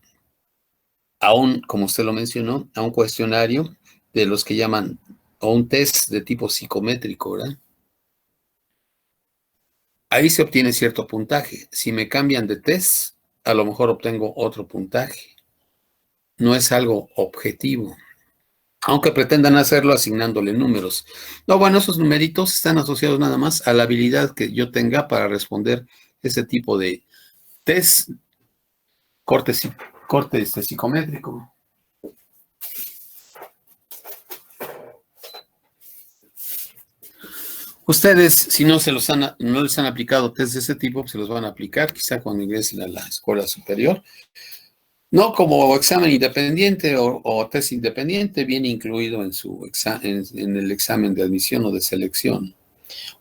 a un, como usted lo mencionó, a un cuestionario de los que llaman, o un test de tipo psicométrico, ¿verdad? Ahí se obtiene cierto puntaje. Si me cambian de test, a lo mejor obtengo otro puntaje. No es algo objetivo, aunque pretendan hacerlo asignándole números. No, bueno, esos numeritos están asociados nada más a la habilidad que yo tenga para responder ese tipo de test corte psicométrico. Ustedes, si no no les han aplicado test de ese tipo, se los van a aplicar quizá cuando ingresen a la escuela superior. No como examen independiente o test independiente, viene incluido en el examen de admisión o de selección.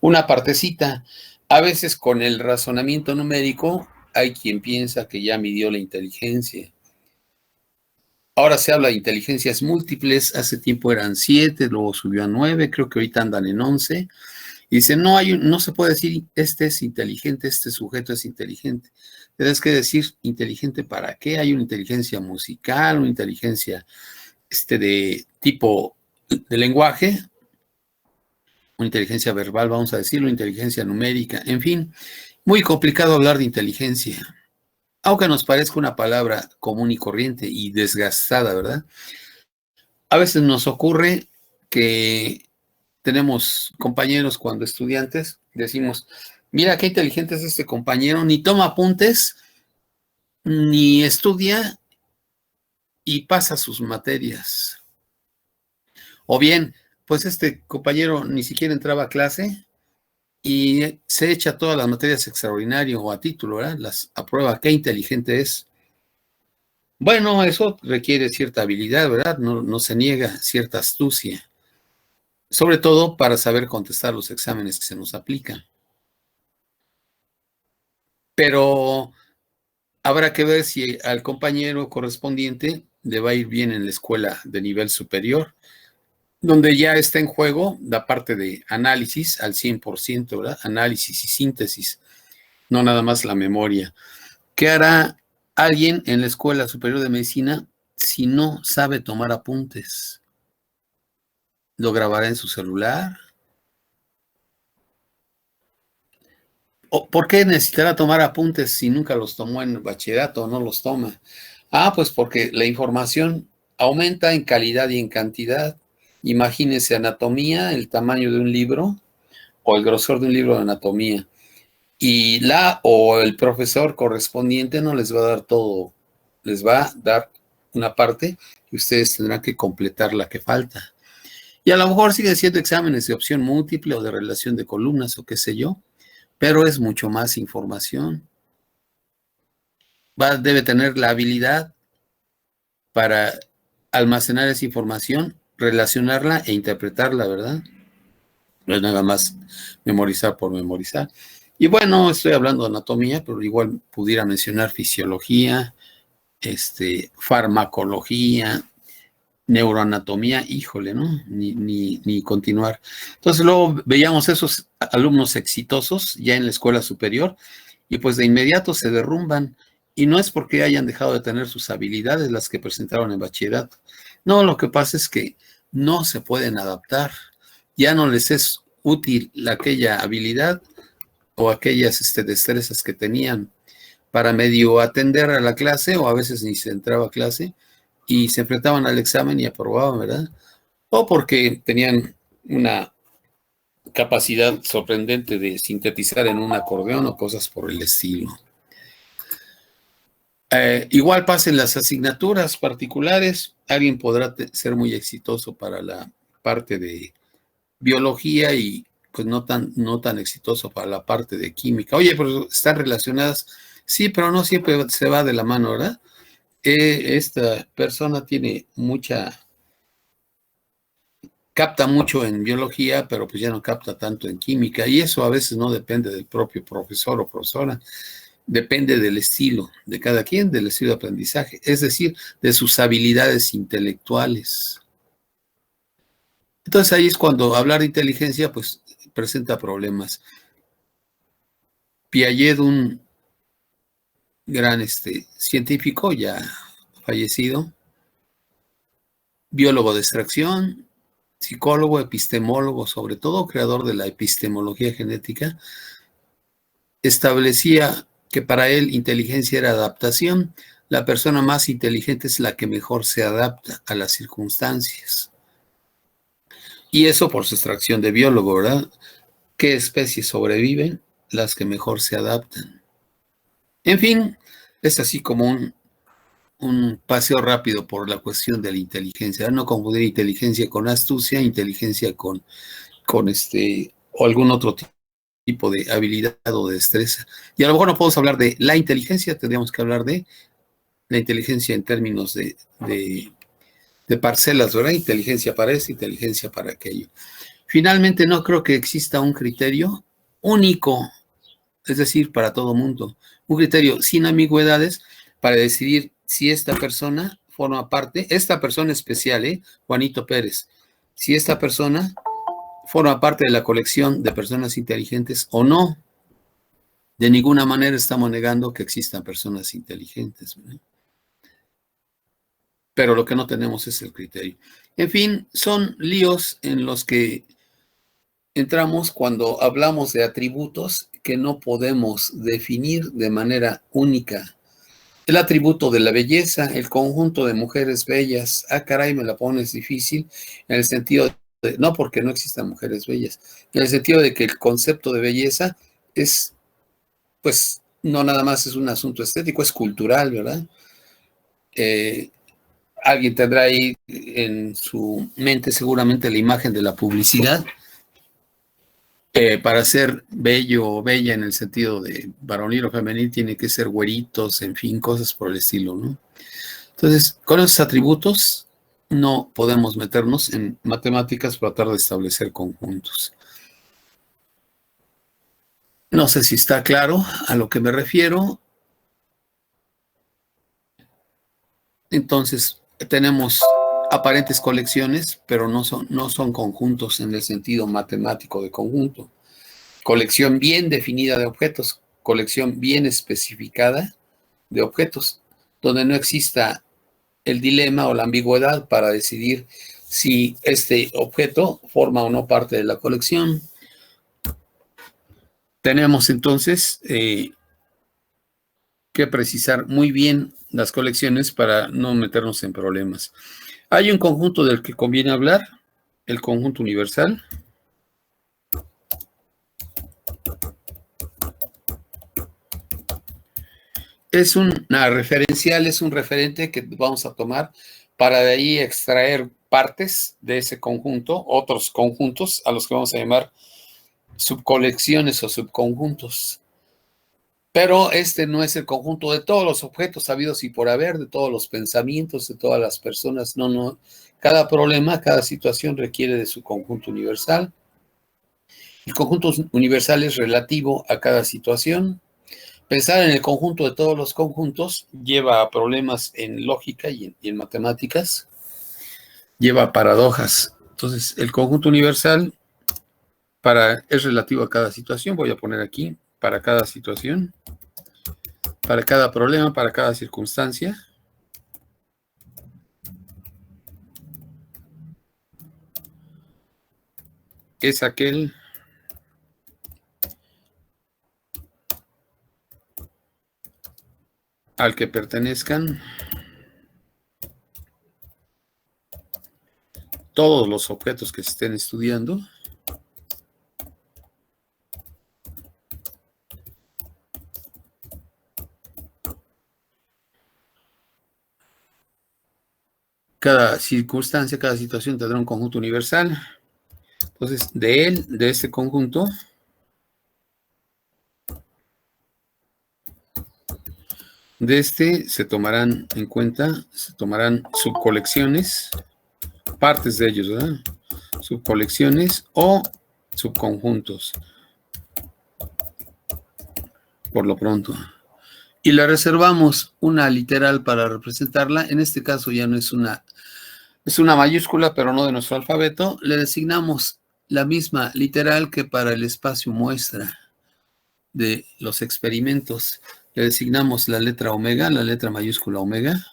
Una partecita, a veces con el razonamiento numérico, hay quien piensa que ya midió la inteligencia. Ahora se habla de inteligencias múltiples, hace tiempo eran 7, luego subió a 9, creo que ahorita andan en 11. Y dice, no se puede decir, este es inteligente, este sujeto es inteligente. Tienes que decir, inteligente para qué. Hay una inteligencia musical, una inteligencia de tipo de lenguaje, una inteligencia verbal, vamos a decirlo, inteligencia numérica, en fin, muy complicado hablar de inteligencia. Aunque nos parezca una palabra común y corriente y desgastada, ¿verdad? A veces nos ocurre que tenemos compañeros cuando estudiantes, decimos, mira qué inteligente es este compañero, ni toma apuntes, ni estudia y pasa sus materias. O bien, pues este compañero ni siquiera entraba a clase y se echa todas las materias extraordinario o a título, ¿verdad? Las aprueba. Qué inteligente es. Bueno, eso requiere cierta habilidad, ¿verdad? No se niega cierta astucia, sobre todo para saber contestar los exámenes que se nos aplican. Pero habrá que ver si al compañero correspondiente le va a ir bien en la escuela de nivel superior, donde ya está en juego la parte de análisis al 100%, ¿verdad? Análisis y síntesis, no nada más la memoria. ¿Qué hará alguien en la Escuela Superior de Medicina si no sabe tomar apuntes? ¿Lo grabará en su celular? ¿O por qué necesitará tomar apuntes si nunca los tomó en bachillerato o no los toma? Pues porque la información aumenta en calidad y en cantidad. Imagínense anatomía, el tamaño de un libro o el grosor de un libro de anatomía. Y la o el profesor correspondiente no les va a dar todo, les va a dar una parte y ustedes tendrán que completar la que falta. Y a lo mejor siguen siendo exámenes de opción múltiple o de relación de columnas o qué sé yo, pero es mucho más información. Debe tener la habilidad para almacenar esa información, relacionarla e interpretarla, ¿verdad? No es nada más memorizar por memorizar. Y bueno, estoy hablando de anatomía, pero igual pudiera mencionar fisiología, farmacología, neuroanatomía, híjole, ¿no? Ni continuar. Entonces luego veíamos esos alumnos exitosos ya en la escuela superior y pues de inmediato se derrumban. Y no es porque hayan dejado de tener sus habilidades las que presentaron en bachillerato. No, lo que pasa es que no se pueden adaptar. Ya no les es útil aquella habilidad o aquellas destrezas que tenían para medio atender a la clase, o a veces ni se entraba a clase, y se enfrentaban al examen y aprobaban, ¿verdad? O porque tenían una capacidad sorprendente de sintetizar en un acordeón o cosas por el estilo. Igual pasa en las asignaturas particulares. Alguien podrá ser muy exitoso para la parte de biología y pues no tan exitoso para la parte de química. Oye, pero están relacionadas. Sí, pero no siempre se va de la mano, ¿verdad? Esta persona capta mucho en biología, pero pues ya no capta tanto en química, y eso a veces no depende del propio profesor o profesora, depende del estilo de cada quien, del estilo de aprendizaje, es decir, de sus habilidades intelectuales. Entonces ahí es cuando hablar de inteligencia pues presenta problemas. Piaget, un gran científico ya fallecido, biólogo de extracción, psicólogo, epistemólogo, sobre todo creador de la epistemología genética, establecía que para él inteligencia era adaptación. La persona más inteligente es la que mejor se adapta a las circunstancias. Y eso por su extracción de biólogo, ¿verdad? ¿Qué especies sobreviven? Las que mejor se adaptan. En fin, es así como un paseo rápido por la cuestión de la inteligencia. No confundir inteligencia con astucia, inteligencia con o algún otro tipo de habilidad o de destreza. Y a lo mejor no podemos hablar de la inteligencia, tendríamos que hablar de la inteligencia en términos de parcelas, ¿verdad? Inteligencia para esto, inteligencia para aquello. Finalmente, no creo que exista un criterio único, es decir, para todo mundo, un criterio sin ambigüedades para decidir si esta persona forma parte, esta persona especial, Juanito Pérez, si esta persona forma parte de la colección de personas inteligentes o no. De ninguna manera estamos negando que existan personas inteligentes, ¿verdad? Pero lo que no tenemos es el criterio. En fin, son líos en los que entramos cuando hablamos de atributos que no podemos definir de manera única. El atributo de la belleza, el conjunto de mujeres bellas. Caray, me la pones difícil, en el sentido de, no porque no existan mujeres bellas, en el sentido de que el concepto de belleza es, pues, no nada más es un asunto estético, es cultural, ¿verdad? Alguien tendrá ahí en su mente seguramente la imagen de la publicidad, Para ser bello o bella en el sentido de varonil o femenil, tiene que ser güeritos, en fin, cosas por el estilo, ¿no? Entonces, con esos atributos no podemos meternos en matemáticas para tratar de establecer conjuntos. No sé si está claro a lo que me refiero. Entonces, tenemos aparentes colecciones, pero no son conjuntos en el sentido matemático de conjunto. Colección bien definida de objetos, colección bien especificada de objetos, donde no exista el dilema o la ambigüedad para decidir si este objeto forma o no parte de la colección. Tenemos entonces que precisar muy bien las colecciones para no meternos en problemas. Hay un conjunto del que conviene hablar, el conjunto universal. Es una referencial, es un referente que vamos a tomar para de ahí extraer partes de ese conjunto, otros conjuntos a los que vamos a llamar subcolecciones o subconjuntos. Pero este no es el conjunto de todos los objetos habidos y por haber, de todos los pensamientos, de todas las personas. No. Cada problema, cada situación requiere de su conjunto universal. El conjunto universal es relativo a cada situación. Pensar en el conjunto de todos los conjuntos lleva a problemas en lógica y en matemáticas, lleva a paradojas. Entonces, el conjunto universal es relativo a cada situación. Voy a poner aquí, para cada situación, para cada problema, para cada circunstancia. Es aquel al que pertenezcan todos los objetos que se estén estudiando, cada circunstancia, cada situación tendrá un conjunto universal. Entonces, de este conjunto, de este se tomarán en cuenta, se tomarán subcolecciones, partes de ellos, ¿verdad? Subcolecciones o subconjuntos, por lo pronto. Y le reservamos una literal para representarla. En este caso ya no es una mayúscula, pero no de nuestro alfabeto. Le designamos la misma literal que para el espacio muestra de los experimentos. Le designamos la letra omega, la letra mayúscula omega.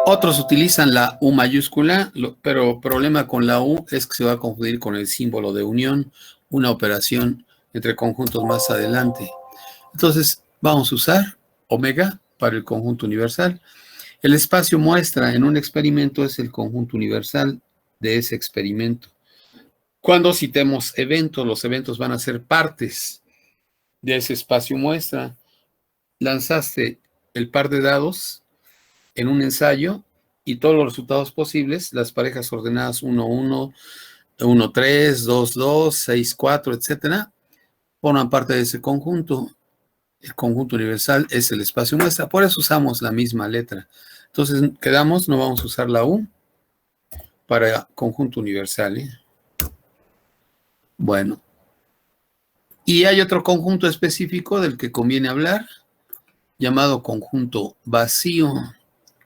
Otros utilizan la U mayúscula, pero el problema con la U es que se va a confundir con el símbolo de unión, una operación entre conjuntos más adelante. Entonces, vamos a usar omega para el conjunto universal. El espacio muestra en un experimento es el conjunto universal de ese experimento. Cuando citemos eventos, los eventos van a ser partes de ese espacio muestra. Lanzaste el par de dados en un ensayo y todos los resultados posibles, las parejas ordenadas 1, 1, 1, 3, 2, 2, 6, 4, etcétera, forman parte de ese conjunto. El conjunto universal es el espacio muestra, por eso usamos la misma letra. Entonces, quedamos, no vamos a usar la U para conjunto universal, ¿eh? Bueno. Y hay otro conjunto específico del que conviene hablar, llamado conjunto vacío,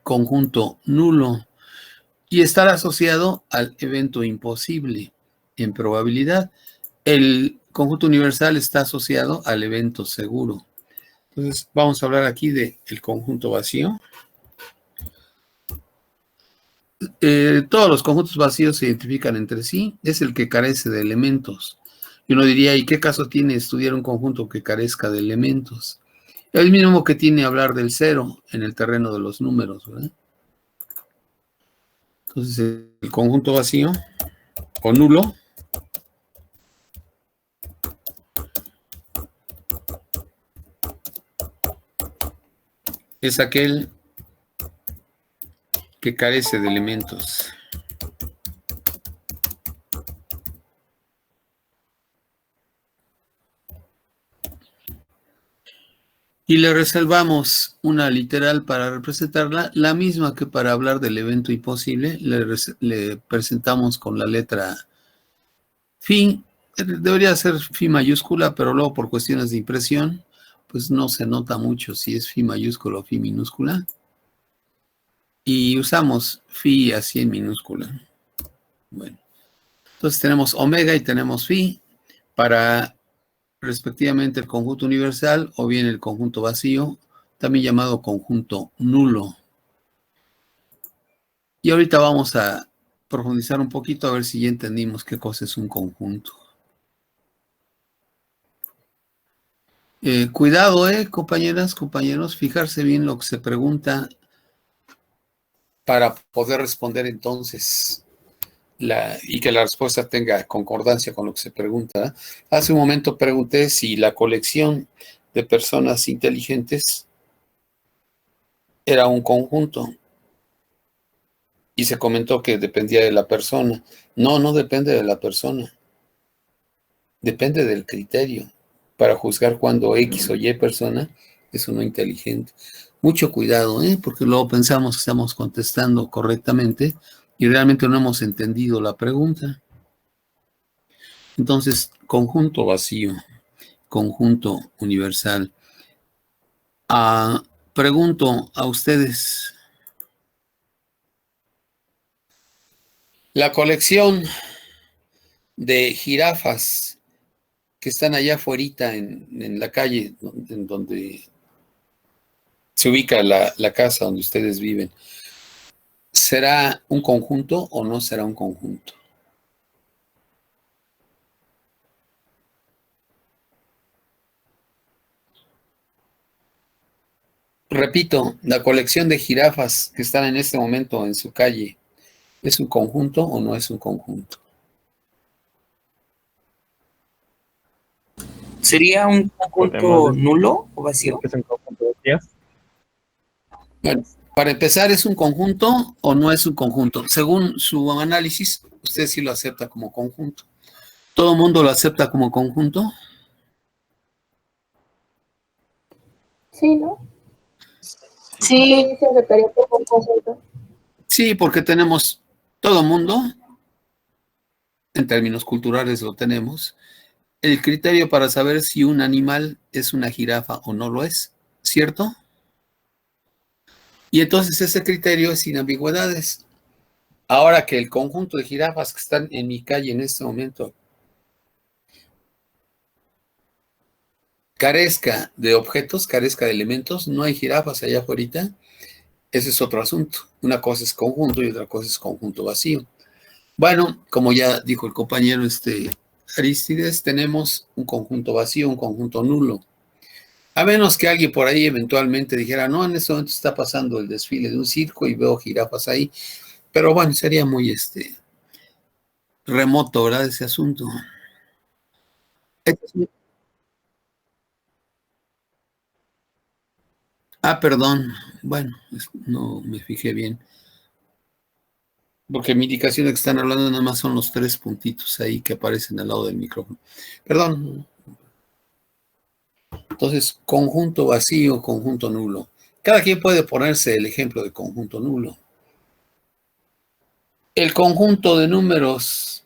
conjunto nulo, y estará asociado al evento imposible en probabilidad. El conjunto universal está asociado al evento seguro. Entonces, vamos a hablar aquí del conjunto vacío. Todos los conjuntos vacíos se identifican entre sí, es el que carece de elementos. Y uno diría, ¿y qué caso tiene estudiar un conjunto que carezca de elementos? El mismo que tiene hablar del cero en el terreno de los números, ¿verdad? Entonces, el conjunto vacío o nulo es aquel que carece de elementos. Y le reservamos una literal para representarla, la misma que para hablar del evento imposible, le presentamos con la letra Phi. Debería ser Phi mayúscula, pero luego por cuestiones de impresión, pues no se nota mucho si es Phi mayúscula o Phi minúscula. Y usamos Phi así en minúscula. Bueno, entonces tenemos omega y tenemos Phi para respectivamente el conjunto universal o bien el conjunto vacío, también llamado conjunto nulo. Y ahorita vamos a profundizar un poquito a ver si ya entendimos qué cosa es un conjunto. Cuidado, compañeras, compañeros, fijarse bien lo que se pregunta para poder responder entonces y que la respuesta tenga concordancia con lo que se pregunta. Hace un momento pregunté si la colección de personas inteligentes era un conjunto y se comentó que dependía de la persona. No, no depende de la persona. Depende del criterio para juzgar cuando X o Y persona es uno inteligente. Mucho cuidado, porque luego pensamos que estamos contestando correctamente y realmente no hemos entendido la pregunta. Entonces, conjunto vacío, conjunto universal. Pregunto a ustedes, la colección de jirafas que están allá afuera en la calle en donde se ubica la casa donde ustedes viven, ¿será un conjunto o no será un conjunto? Repito, la colección de jirafas que están en este momento en su calle, ¿es un conjunto o no es un conjunto? ¿Sería un conjunto nulo o vacío? ¿Es un conjunto vacío? Bueno, para empezar, ¿es un conjunto o no es un conjunto? Según su análisis, usted sí lo acepta como conjunto. ¿Todo el mundo lo acepta como conjunto? Sí, ¿no? Sí, Se aceptaría por conjunto. Sí, porque tenemos todo el mundo, en términos culturales lo tenemos, el criterio para saber si un animal es una jirafa o no lo es, ¿cierto? Y entonces ese criterio es sin ambigüedades. Ahora que el conjunto de jirafas que están en mi calle en este momento carezca de objetos, carezca de elementos, no hay jirafas allá afuera, ese es otro asunto. Una cosa es conjunto y otra cosa es conjunto vacío. Bueno, como ya dijo el compañero Arístides, tenemos un conjunto vacío, un conjunto nulo. A menos que alguien por ahí eventualmente dijera, no, en este momento está pasando el desfile de un circo y veo jirafas ahí. Pero bueno, sería muy remoto, ¿verdad? Ese asunto. Perdón. Bueno, no me fijé bien. Porque mi indicación de que están hablando nada más son los 3 puntitos ahí que aparecen al lado del micrófono. Perdón. Entonces, conjunto vacío, conjunto nulo. Cada quien puede ponerse el ejemplo de conjunto nulo. El conjunto de números,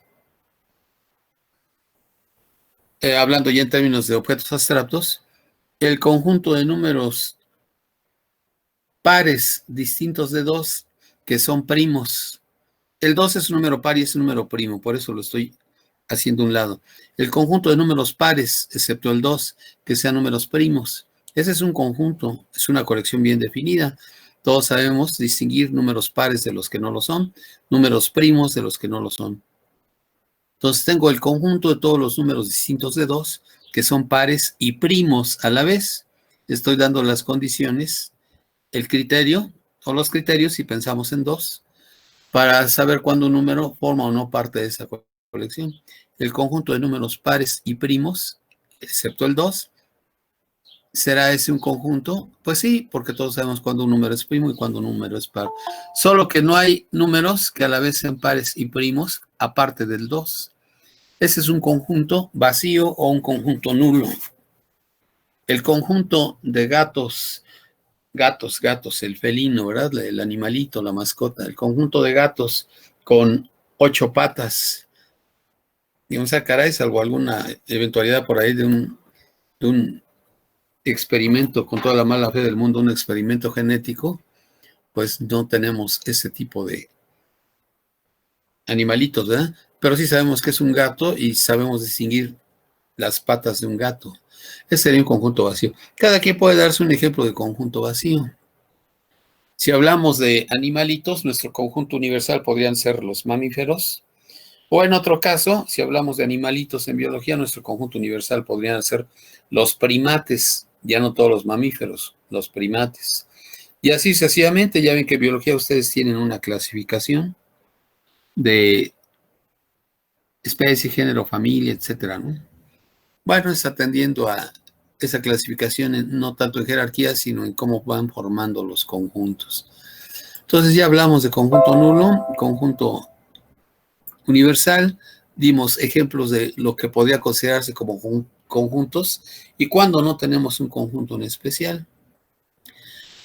hablando ya en términos de objetos abstractos, el conjunto de números pares distintos de 2 que son primos. El 2 es un número par y es un número primo, por eso lo estoy haciendo a un lado. El conjunto de números pares, excepto el 2, que sean números primos. Ese es un conjunto, es una colección bien definida. Todos sabemos distinguir números pares de los que no lo son, números primos de los que no lo son. Entonces tengo el conjunto de todos los números distintos de 2, que son pares y primos a la vez. Estoy dando las condiciones, el criterio, o los criterios si pensamos en 2, para saber cuándo un número forma o no parte de esa colección. El conjunto de números pares y primos, excepto el 2, ¿será ese un conjunto? Pues sí, porque todos sabemos cuándo un número es primo y cuándo un número es par. Solo que no hay números que a la vez sean pares y primos, aparte del 2. Ese es un conjunto vacío o un conjunto nulo. el conjunto de gatos, el felino, ¿verdad? El animalito, la mascota, el conjunto de gatos con 8 patas. Digamos, caray, salvo alguna eventualidad por ahí de un experimento con toda la mala fe del mundo, un experimento genético, pues no tenemos ese tipo de animalitos, ¿verdad? Pero sí sabemos que es un gato y sabemos distinguir las patas de un gato. Ese sería un conjunto vacío. Cada quien puede darse un ejemplo de conjunto vacío. Si hablamos de animalitos, nuestro conjunto universal podrían ser los mamíferos. O en otro caso, si hablamos de animalitos en biología, nuestro conjunto universal podrían ser los primates, ya no todos los mamíferos, los primates. Y así sucesivamente, ya ven que en biología ustedes tienen una clasificación de especie, género, familia, etcétera, ¿no? Bueno, es atendiendo a esa clasificación, no tanto en jerarquía, sino en cómo van formando los conjuntos. Entonces ya hablamos de conjunto nulo, conjunto universal, dimos ejemplos de lo que podría considerarse como conjuntos y cuando no tenemos un conjunto en especial.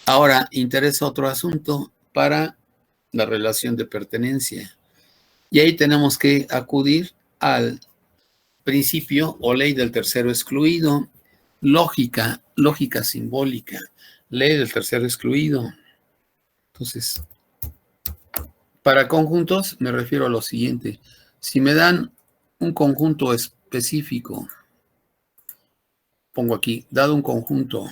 Ahora interesa otro asunto para la relación de pertenencia. Y ahí tenemos que acudir al principio o ley del tercero excluido, lógica simbólica, ley del tercero excluido. Entonces, para conjuntos me refiero a lo siguiente. Si me dan un conjunto específico, pongo aquí, dado un conjunto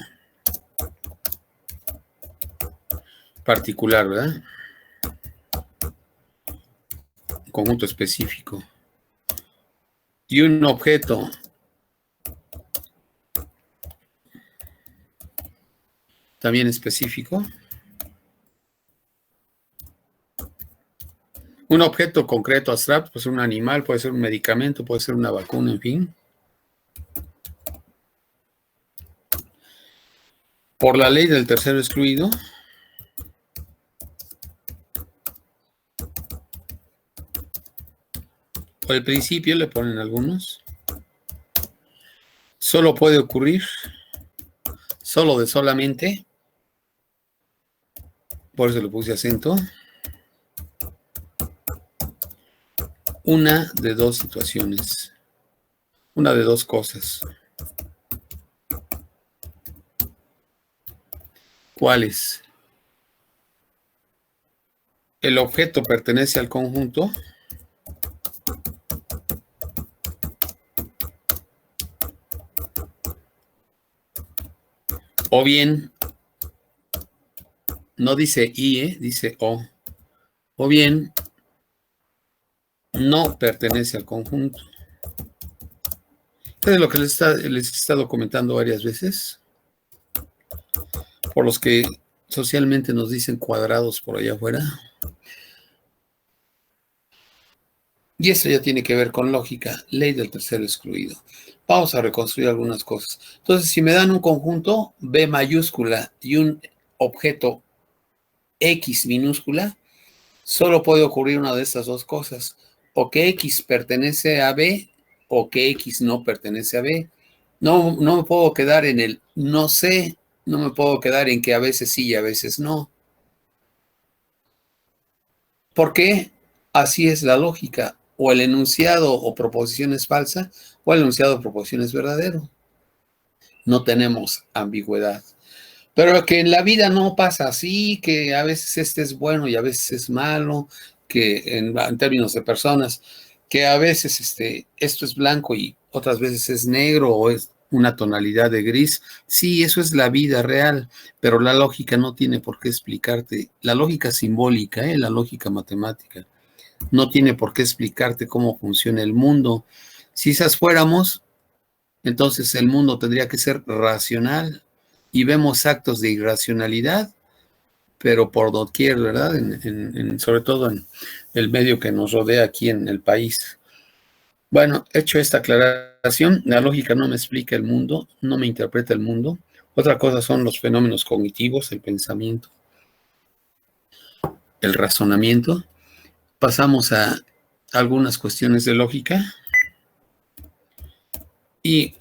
particular, ¿verdad? Un conjunto específico. Y un objeto también específico. Un objeto concreto, abstracto, puede ser un animal, puede ser un medicamento, puede ser una vacuna, en fin. Por la ley del tercero excluido, por el principio le ponen algunos, solo puede ocurrir, solo de solamente, por eso le puse acento, una de dos situaciones, una de dos cosas. ¿Cuáles? El objeto pertenece al conjunto. O bien, no dice y, dice o. O bien, no pertenece al conjunto. Esto es lo que les he estado comentando varias veces. Por los que socialmente nos dicen cuadrados por allá afuera. Y eso ya tiene que ver con lógica, ley del tercero excluido. Vamos a reconstruir algunas cosas. Entonces, si me dan un conjunto B mayúscula y un objeto X minúscula, solo puede ocurrir una de estas dos cosas. O que X pertenece a B o que X no pertenece a B. No me puedo quedar en el no sé, no me puedo quedar en que a veces sí y a veces no. ¿Por qué? Así es la lógica. O el enunciado o proposición es falsa, o el enunciado o proposición es verdadero. No tenemos ambigüedad. Pero que en la vida no pasa así, que a veces este es bueno y a veces es malo, que en términos de personas, que a veces esto es blanco y otras veces es negro o es una tonalidad de gris. Sí, eso es la vida real, pero la lógica no tiene por qué explicarte. La lógica simbólica, la lógica matemática, no tiene por qué explicarte cómo funciona el mundo. Si esas fuéramos, entonces el mundo tendría que ser racional y vemos actos de irracionalidad, pero por doquier, ¿verdad? Sobre todo en el medio que nos rodea aquí en el país. Bueno, hecho esta aclaración, la lógica no me explica el mundo, no me interpreta el mundo. Otra cosa son los fenómenos cognitivos, el pensamiento, el razonamiento. Pasamos a algunas cuestiones de lógica y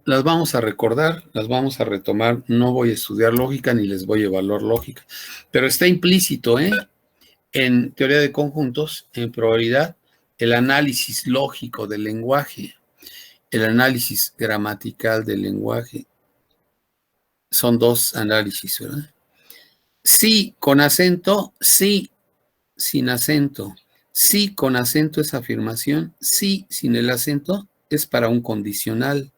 las vamos a recordar, las vamos a retomar. No voy a estudiar lógica ni les voy a evaluar lógica, pero está implícito, en teoría de conjuntos, en probabilidad, el análisis lógico del lenguaje, el análisis gramatical del lenguaje. Son dos análisis, ¿verdad? Sí con acento, sí sin acento. Sí con acento es afirmación, sí sin el acento es para un condicional.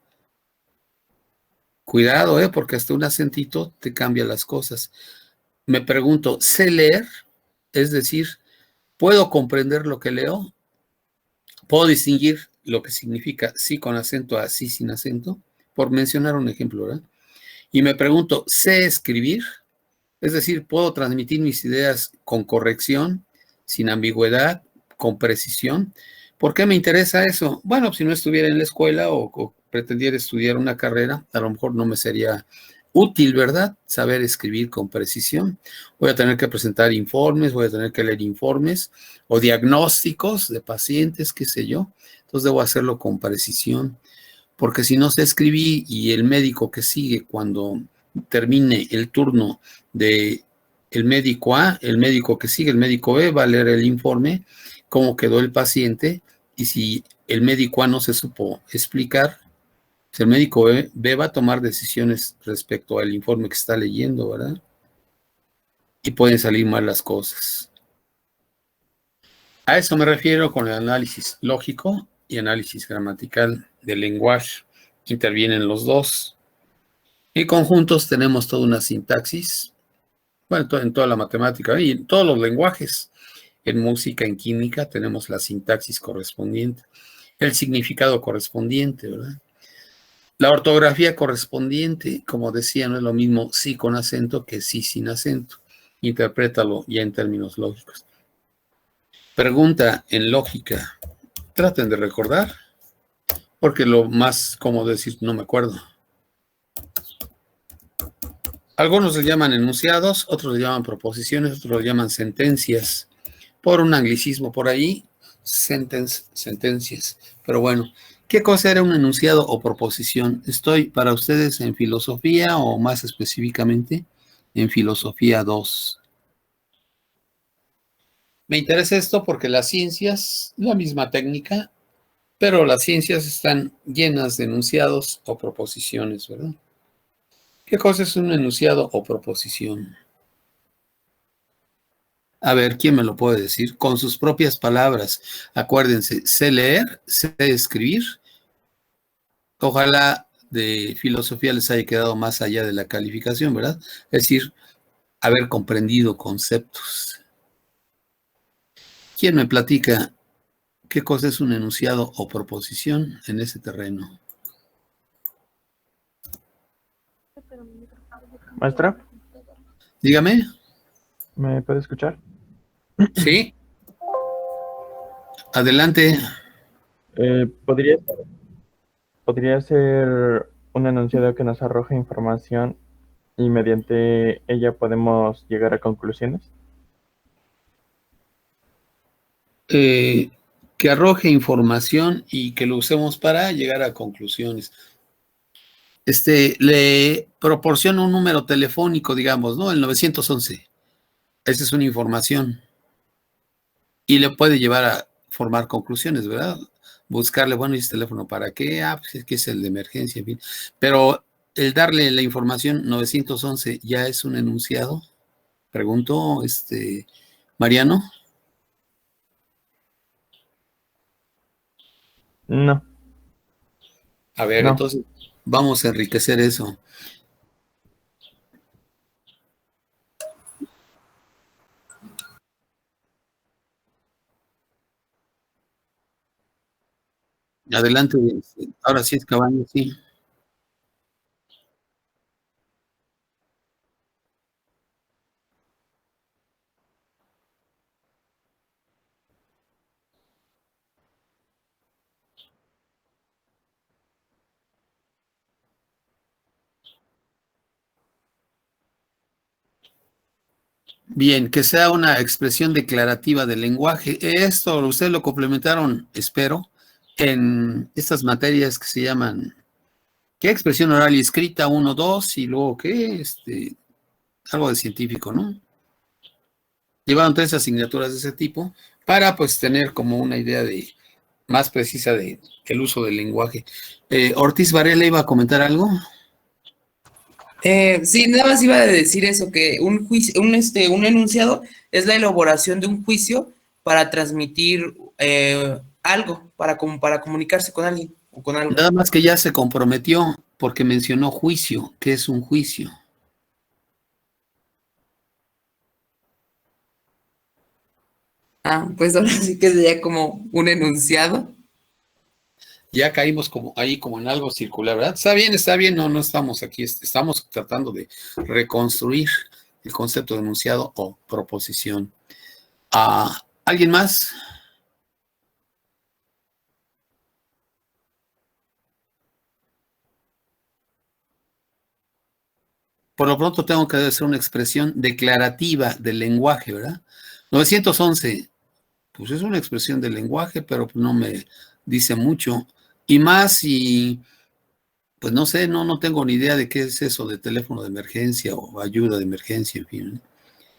Cuidado, porque hasta un acentito te cambia las cosas. Me pregunto, ¿sé leer? Es decir, ¿puedo comprender lo que leo? ¿Puedo distinguir lo que significa sí con acento a sí sin acento? Por mencionar un ejemplo, ¿verdad? Y me pregunto, ¿sé escribir? Es decir, ¿puedo transmitir mis ideas con corrección, sin ambigüedad, con precisión? ¿Por qué me interesa eso? Bueno, si no estuviera en la escuela o pretendiera estudiar una carrera, a lo mejor no me sería útil, ¿verdad? Saber escribir con precisión. Voy a tener que presentar informes, voy a tener que leer informes o diagnósticos de pacientes, qué sé yo. Entonces debo hacerlo con precisión, porque si no sé escribir y el médico que sigue cuando termine el turno de el médico A, el médico que sigue, el médico B, va a leer el informe, cómo quedó el paciente, y si el médico A no se supo explicar, el médico B va a tomar decisiones respecto al informe que está leyendo, ¿verdad? Y pueden salir mal las cosas. A eso me refiero con el análisis lógico y análisis gramatical del lenguaje. Intervienen los dos. En conjuntos tenemos toda una sintaxis, bueno, en toda la matemática y en todos los lenguajes. En música, en química, tenemos la sintaxis correspondiente, el significado correspondiente, ¿verdad? La ortografía correspondiente, como decía, no es lo mismo sí con acento que sí sin acento. Interprétalo ya en términos lógicos. Pregunta en lógica. Traten de recordar, porque lo más cómodo decir no me acuerdo. Algunos le llaman enunciados, otros le llaman proposiciones, otros le llaman sentencias. Por un anglicismo por ahí, sentencias. Pero bueno, ¿qué cosa era un enunciado o proposición? Estoy para ustedes en filosofía o más específicamente en filosofía 2. Me interesa esto porque las ciencias, la misma técnica, pero las ciencias están llenas de enunciados o proposiciones, ¿verdad? ¿Qué cosa es un enunciado o proposición? A ver, ¿quién me lo puede decir? Con sus propias palabras. Acuérdense, sé leer, sé escribir. Ojalá de filosofía les haya quedado más allá de la calificación, ¿verdad? Es decir, haber comprendido conceptos. ¿Quién me platica qué cosa es un enunciado o proposición en ese terreno? Maestra, Dígame. ¿me puede escuchar? Sí. Adelante. ¿Podría ser un enunciado que nos arroje información y mediante ella podemos llegar a conclusiones? Que arroje información y que lo usemos para llegar a conclusiones. Le proporciona un número telefónico, digamos, ¿no? El 911. Esa es una información. Y le puede llevar a formar conclusiones, ¿verdad? Buscarle, bueno, ¿y ese teléfono para qué? Pues es que es el de emergencia, en fin. Pero el darle la información 911 ya es un enunciado. Preguntó, Mariano. No. A ver, No. entonces vamos a enriquecer eso. Adelante, ahora sí es Cabaño, sí. Bien, que sea una expresión declarativa del lenguaje. Esto ustedes lo complementaron, espero, en estas materias que se llaman ¿Qué expresión oral y escrita? 1, 2, y luego ¿qué? Algo de científico, ¿no? Llevaron 3 asignaturas de ese tipo para, pues, tener como una idea más precisa del uso del lenguaje. Ortiz Varela iba a comentar algo. Sí, nada más iba a decir eso, que un juicio, un enunciado es la elaboración de un juicio para transmitir algo, para comunicarse con alguien o con algo. Nada más que ya se comprometió porque mencionó juicio. ¿Qué es un juicio? Pues ahora sí que sería como un enunciado. Ya caímos como en algo circular, ¿verdad? Está bien, no estamos aquí, estamos tratando de reconstruir el concepto de enunciado o proposición. ¿Alguien más? Por lo pronto tengo que hacer una expresión declarativa del lenguaje, ¿verdad? 911, pues es una expresión del lenguaje, pero no me dice mucho. Y más y pues no sé, no tengo ni idea de qué es eso de teléfono de emergencia o ayuda de emergencia, en fin.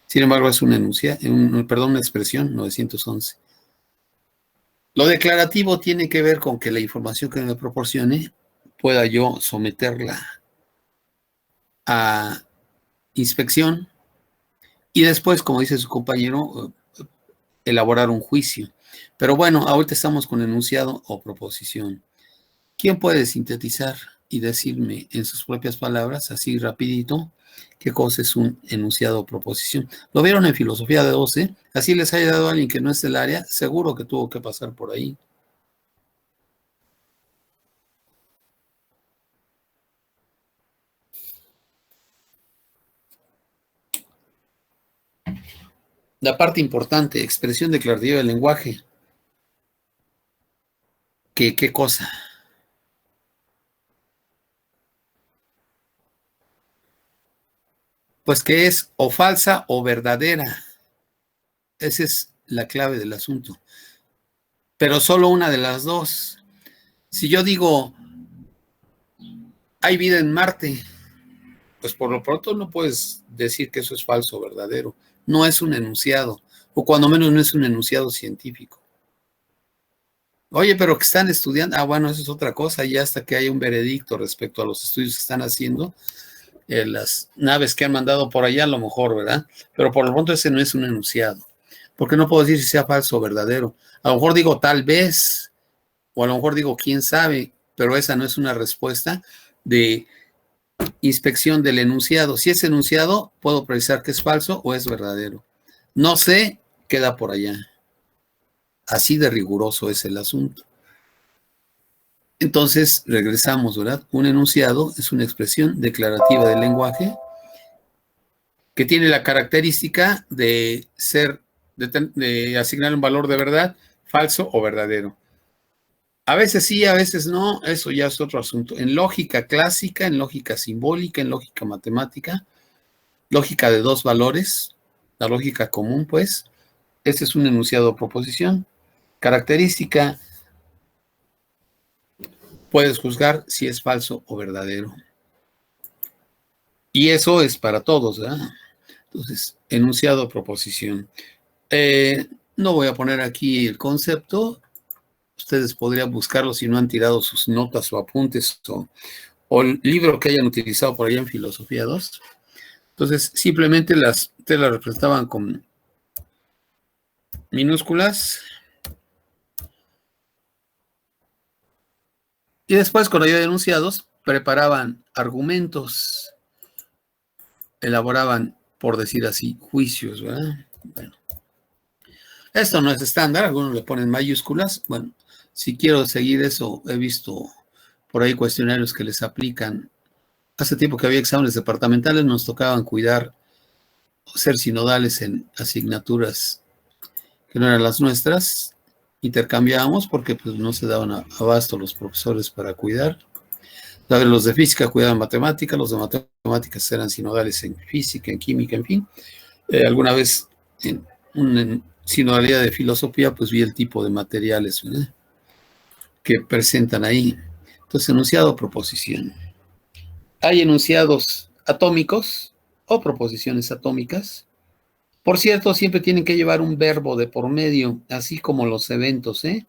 Sin embargo, es una una expresión, 911. Lo declarativo tiene que ver con que la información que me proporcione pueda yo someterla a inspección y después, como dice su compañero, elaborar un juicio. Pero bueno, ahorita estamos con enunciado o proposición. ¿Quién puede sintetizar y decirme en sus propias palabras, así rapidito, qué cosa es un enunciado o proposición? ¿Lo vieron en filosofía de 12? Así les haya dado a alguien que no es del área, seguro que tuvo que pasar por ahí. La parte importante, expresión declarativa del lenguaje. ¿Qué cosa? Pues que es o falsa o verdadera. Esa es la clave del asunto. Pero solo una de las dos. Si yo digo, hay vida en Marte, pues por lo pronto no puedes decir que eso es falso o verdadero. No es un enunciado, o cuando menos no es un enunciado científico. Oye, pero que están estudiando, bueno, eso es otra cosa, ya hasta que haya un veredicto respecto a los estudios que están haciendo, las naves que han mandado por allá, a lo mejor, ¿verdad? Pero por lo pronto ese no es un enunciado, porque no puedo decir si sea falso o verdadero. A lo mejor digo tal vez, o a lo mejor digo quién sabe, pero esa no es una respuesta de inspección del enunciado. Si es enunciado, puedo precisar que es falso o es verdadero. No sé, queda por allá. Así de riguroso es el asunto. Entonces, regresamos, ¿verdad? Un enunciado es una expresión declarativa del lenguaje que tiene la característica de de asignar un valor de verdad, falso o verdadero. A veces sí, a veces no, eso ya es otro asunto. En lógica clásica, en lógica simbólica, en lógica matemática, lógica de dos valores, la lógica común, pues, ese es un enunciado o proposición. Característica, puedes juzgar si es falso o verdadero. Y eso es para todos, ¿verdad? Entonces, enunciado o proposición. No voy a poner aquí el concepto. Ustedes podrían buscarlo si no han tirado sus notas o apuntes o el libro que hayan utilizado por allá en Filosofía 2. Entonces, simplemente ustedes las representaban con minúsculas. Y después, cuando había enunciados, preparaban argumentos, elaboraban, por decir así, juicios, ¿verdad? Bueno, esto no es estándar, algunos le ponen mayúsculas. Bueno, si quiero seguir eso, he visto por ahí cuestionarios que les aplican. Hace tiempo que había exámenes departamentales, nos tocaban cuidar o ser sinodales en asignaturas que no eran las nuestras. Intercambiábamos porque pues, no se daban abasto los profesores para cuidar. Los de física cuidaban matemática, los de matemáticas eran sinodales en física, en química, en fin. Alguna vez en una sinodalidad de filosofía, pues vi el tipo de materiales, ¿verdad?, que presentan ahí. Entonces, enunciado, proposición. Hay enunciados atómicos o proposiciones atómicas. Por cierto, siempre tienen que llevar un verbo de por medio, así como los eventos, ¿eh?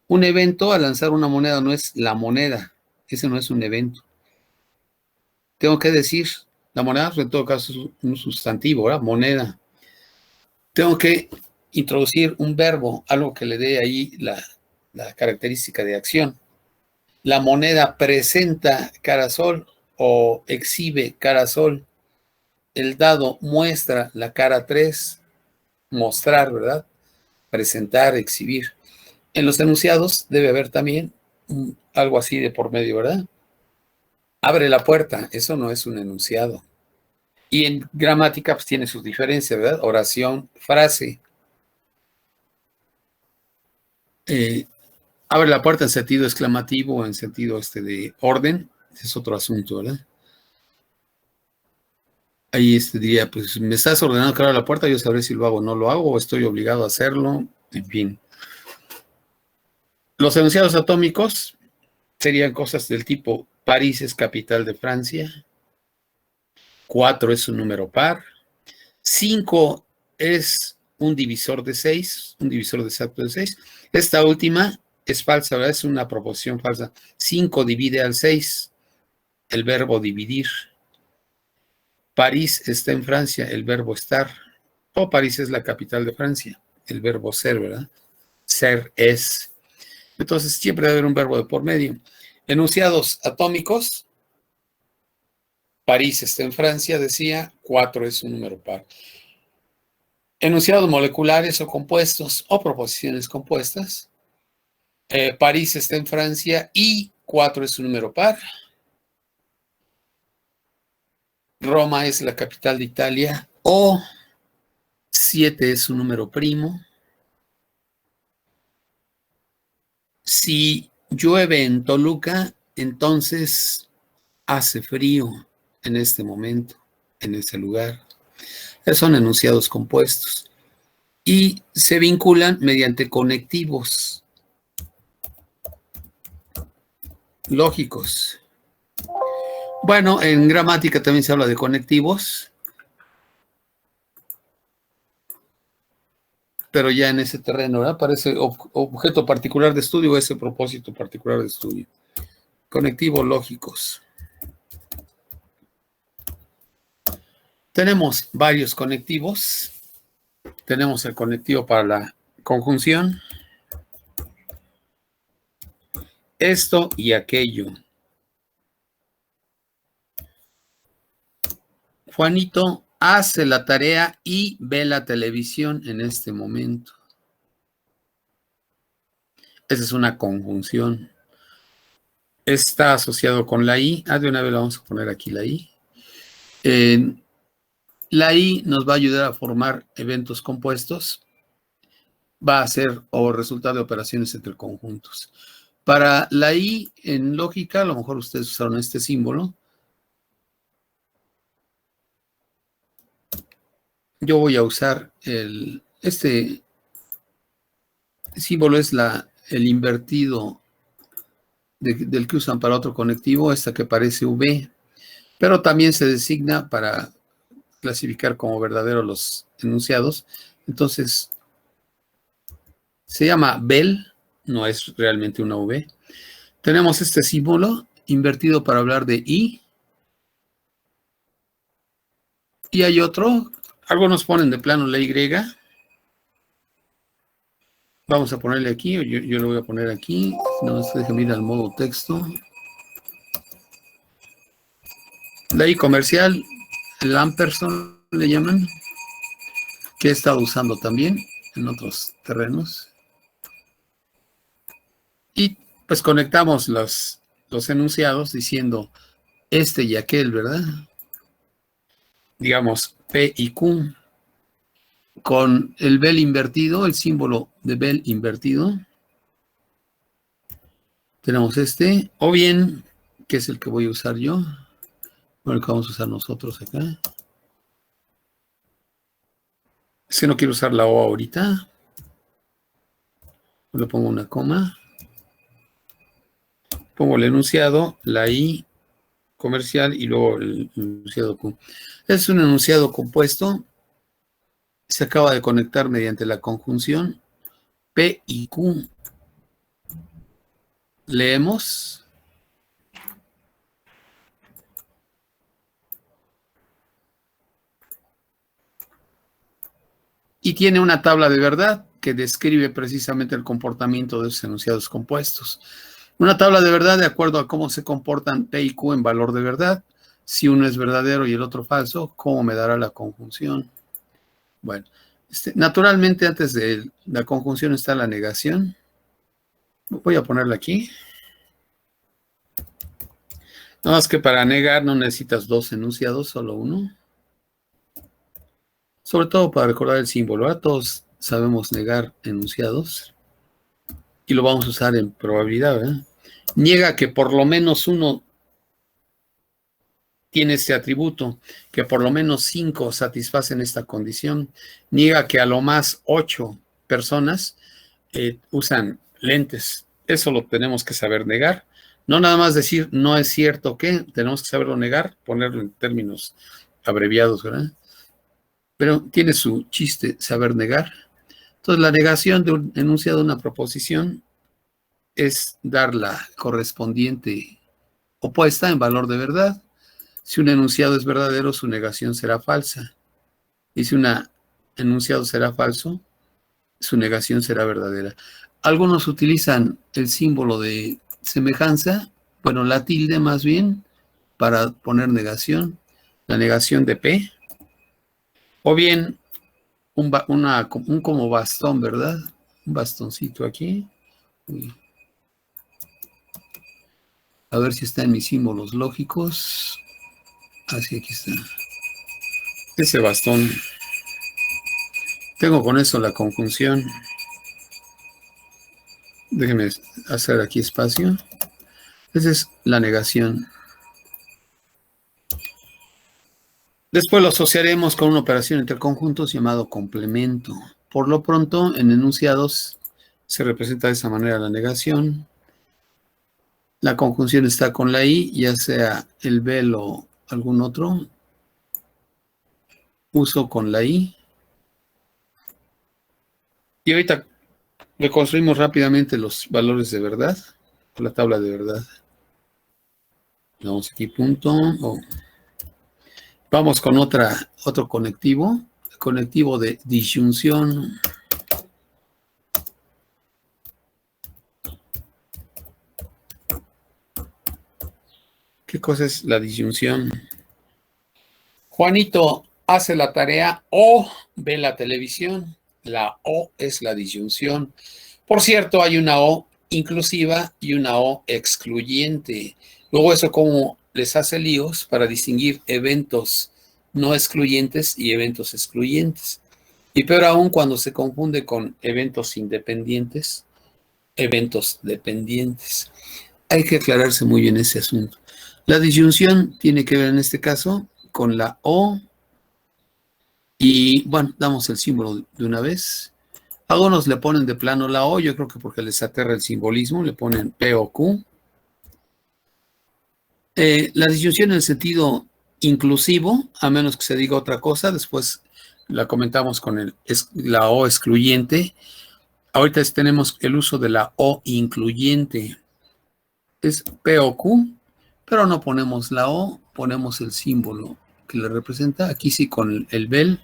Un evento al lanzar una moneda no es la moneda, ese no es un evento. Tengo que decir, la moneda en todo caso es un sustantivo, ¿verdad? Moneda. Tengo que introducir un verbo, algo que le dé ahí la característica de acción. La moneda presenta cara sol o exhibe cara sol. El dado muestra la cara 3, mostrar, ¿verdad? Presentar, exhibir. En los enunciados debe haber también algo así de por medio, ¿verdad? Abre la puerta, eso no es un enunciado. Y en gramática pues tiene sus diferencias, ¿verdad? Oración, frase. Abre la puerta en sentido exclamativo, en sentido de orden, ese es otro asunto, ¿verdad? Ahí diría, pues me estás ordenando que abra la puerta, yo sabré si lo hago o no lo hago, o estoy obligado a hacerlo, en fin. Los enunciados atómicos serían cosas del tipo: París es capital de Francia, 4 es un número par, 5 es un divisor de 6, un divisor exacto de 6. Esta última es falsa, ¿verdad? Es una proposición falsa. 5 divide al 6, el verbo dividir. París está en Francia, el verbo estar. O París es la capital de Francia, el verbo ser, ¿verdad? Ser es. Entonces siempre debe haber un verbo de por medio. Enunciados atómicos: París está en Francia, decía, 4 es un número par. Enunciados moleculares o compuestos o proposiciones compuestas: París está en Francia y 4 es un número par. Roma es la capital de Italia o 7 es un número primo. Si llueve en Toluca, entonces hace frío en este momento, en ese lugar. Son enunciados compuestos y se vinculan mediante conectivos lógicos. Bueno, en gramática también se habla de conectivos, pero ya en ese terreno, ¿verdad? Para ese objeto particular de estudio, ese propósito particular de estudio. Conectivos lógicos. Tenemos varios conectivos. Tenemos el conectivo para la conjunción. Esto y aquello. Juanito hace la tarea y ve la televisión en este momento. Esa es una conjunción. Está asociado con la I. De una vez vamos a poner aquí la I. La I nos va a ayudar a formar eventos compuestos. Va a ser o resultado de operaciones entre conjuntos. Para la I en lógica, a lo mejor ustedes usaron este símbolo. Yo voy a usar este símbolo, es el invertido del que usan para otro conectivo, esta que parece V, pero también se designa para clasificar como verdaderos los enunciados. Entonces, se llama Bell, no es realmente una V. Tenemos este símbolo invertido para hablar de I. Y hay otro, algunos ponen de plano la Y. Vamos a ponerle aquí, yo lo voy a poner aquí. No, déjame ir al modo texto. La I comercial, el ampersand le llaman, que he estado usando también en otros terrenos. Y pues conectamos los enunciados diciendo este y aquel, ¿verdad? Digamos P y Q. Con el Bell invertido, el símbolo de Bell invertido, tenemos este, o bien, que es el que voy a usar yo, bueno, el que vamos a usar nosotros acá. Si no quiero usar la O ahorita, le pongo una coma, pongo el enunciado, la I comercial y luego el enunciado Q. Es un enunciado compuesto. Se acaba de conectar mediante la conjunción P y Q. Leemos. Y tiene una tabla de verdad que describe precisamente el comportamiento de esos enunciados compuestos. Una tabla de verdad de acuerdo a cómo se comportan P y Q en valor de verdad. Si uno es verdadero y el otro falso, ¿cómo me dará la conjunción? Bueno, naturalmente antes de la conjunción está la negación. Voy a ponerla aquí. Nada más que para negar no necesitas dos enunciados, solo uno. Sobre todo para recordar el símbolo, ¿verdad? Todos sabemos negar enunciados. Y lo vamos a usar en probabilidad, ¿verdad? Niega que por lo menos uno tiene este atributo, que por lo menos 5 satisfacen esta condición. Niega que a lo más 8 personas usan lentes. Eso lo tenemos que saber negar. No nada más decir no es cierto que, tenemos que saberlo negar, ponerlo en términos abreviados, ¿verdad? Pero tiene su chiste saber negar. Entonces, la negación de un enunciado de una proposición es dar la correspondiente opuesta en valor de verdad. Si un enunciado es verdadero, su negación será falsa. Y si un enunciado será falso, su negación será verdadera. Algunos utilizan el símbolo de semejanza, bueno, la tilde más bien, para poner negación, la negación de P, o bien un como bastón, ¿verdad? Un bastoncito aquí. Uy. A ver si está en mis símbolos lógicos. Así, aquí está. Ese bastón. Tengo con eso la conjunción. Déjenme hacer aquí espacio. Esa es la negación. Después lo asociaremos con una operación entre conjuntos llamado complemento. Por lo pronto, en enunciados se representa de esa manera la negación. La conjunción está con la I, ya sea el vel o algún otro. Uso con la I. Y ahorita reconstruimos rápidamente los valores de verdad, la tabla de verdad. Vamos aquí, punto. Vamos con otro conectivo, el conectivo de disyunción. ¿Qué cosa es la disyunción? Juanito hace la tarea o ve la televisión. La O es la disyunción. Por cierto, hay una O inclusiva y una O excluyente. Luego eso como les hace líos para distinguir eventos no excluyentes y eventos excluyentes. Y peor aún cuando se confunde con eventos independientes, eventos dependientes. Hay que aclararse muy bien ese asunto. La disyunción tiene que ver en este caso con la O. Y bueno, damos el símbolo de una vez. Algunos le ponen de plano la O, yo creo que porque les aterra el simbolismo, le ponen P o Q. La disyunción en el sentido inclusivo, a menos que se diga otra cosa, después la comentamos con la O excluyente. Ahorita tenemos el uso de la O incluyente. Es P o Q, pero no ponemos la O, ponemos el símbolo que le representa. Aquí sí con el vel.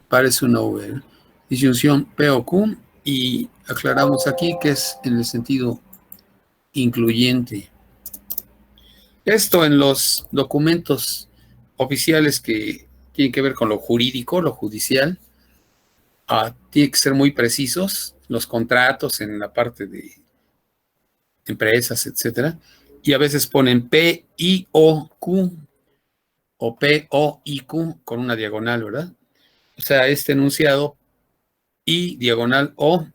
Parece una V. Disyunción P o Q. Y aclaramos aquí que es en el sentido incluyente. Esto en los documentos oficiales que tienen que ver con lo jurídico, lo judicial, tienen que ser muy precisos. Los contratos en la parte de empresas, etcétera. Y a veces ponen P, I, O, Q o P, O, I, Q con una diagonal, ¿verdad? O sea, este enunciado I, diagonal O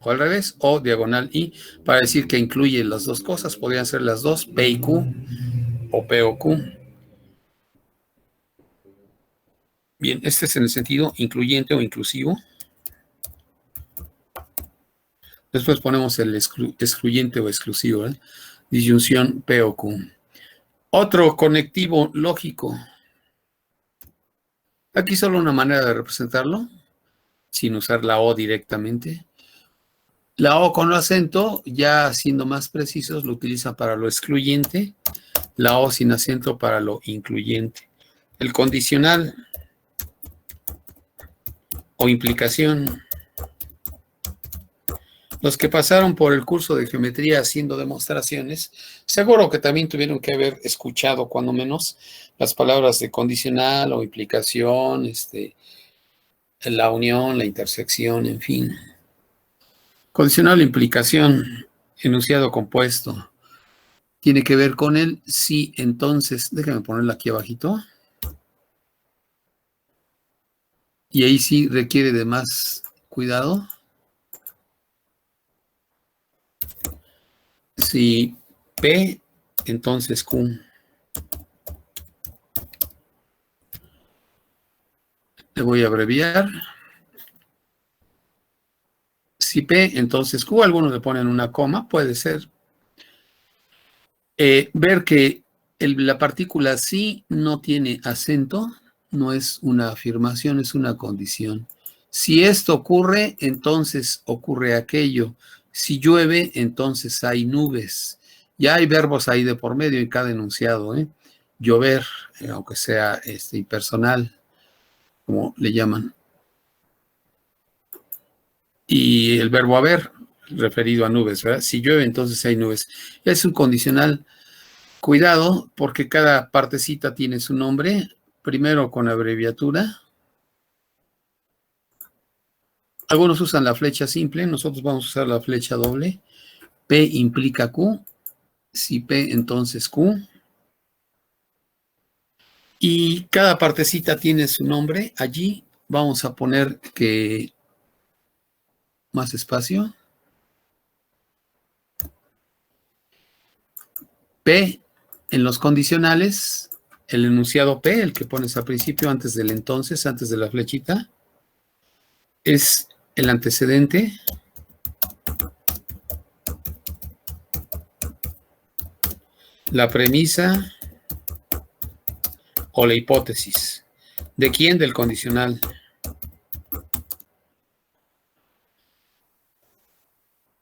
al revés, O, diagonal I, para decir que incluye las dos cosas. Podrían ser las dos, P y Q o P o Q. Bien, este es en el sentido incluyente o inclusivo. Después ponemos el excluyente o exclusivo, ¿eh? disyunción P o Q. Otro conectivo lógico. Aquí solo una manera de representarlo, sin usar la O directamente. La O con acento, ya siendo más precisos, lo utiliza para lo excluyente. La O sin acento para lo incluyente. El condicional o implicación. Los que pasaron por el curso de geometría haciendo demostraciones, seguro que también tuvieron que haber escuchado, cuando menos, las palabras de condicional o implicación, la unión, la intersección, en fin. Condicional o implicación, enunciado compuesto, tiene que ver con el sí, entonces, déjame ponerlo aquí abajito. Y ahí sí requiere de más cuidado. Si P, entonces Q. Le voy a abreviar. Si P, entonces Q. Algunos le ponen una coma, puede ser. Ver que la partícula sí no tiene acento, no es una afirmación, es una condición. Si esto ocurre, entonces ocurre aquello. Si llueve, entonces hay nubes. Ya hay verbos ahí de por medio en cada enunciado, Llover, aunque sea impersonal, como le llaman. Y el verbo haber, referido a nubes, ¿verdad? Si llueve, entonces hay nubes. Es un condicional. Cuidado, porque cada partecita tiene su nombre, primero con abreviatura. Algunos usan la flecha simple, nosotros vamos a usar la flecha doble. P implica Q, si P, entonces Q. Y cada partecita tiene su nombre. Allí vamos a poner que más espacio. P en los condicionales, el enunciado P, el que pones al principio antes del entonces, antes de la flechita, es el antecedente. La premisa o la hipótesis. ¿De quién? Del condicional.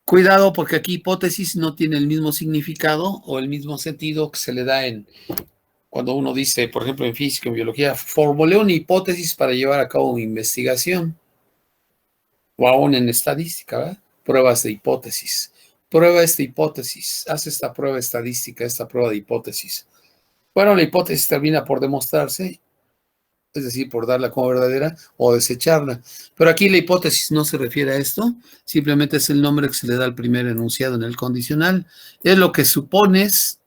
Cuidado, porque aquí hipótesis no tiene el mismo significado o el mismo sentido que se le da cuando uno dice, por ejemplo, en física, en biología, formulé una hipótesis para llevar a cabo una investigación. O aún en estadística, ¿verdad? Pruebas de hipótesis. Prueba esta hipótesis. Haz esta prueba estadística, esta prueba de hipótesis. Bueno, la hipótesis termina por demostrarse, es decir, por darla como verdadera o desecharla. Pero aquí la hipótesis no se refiere a esto, simplemente es el nombre que se le da al primer enunciado en el condicional. Es lo que supones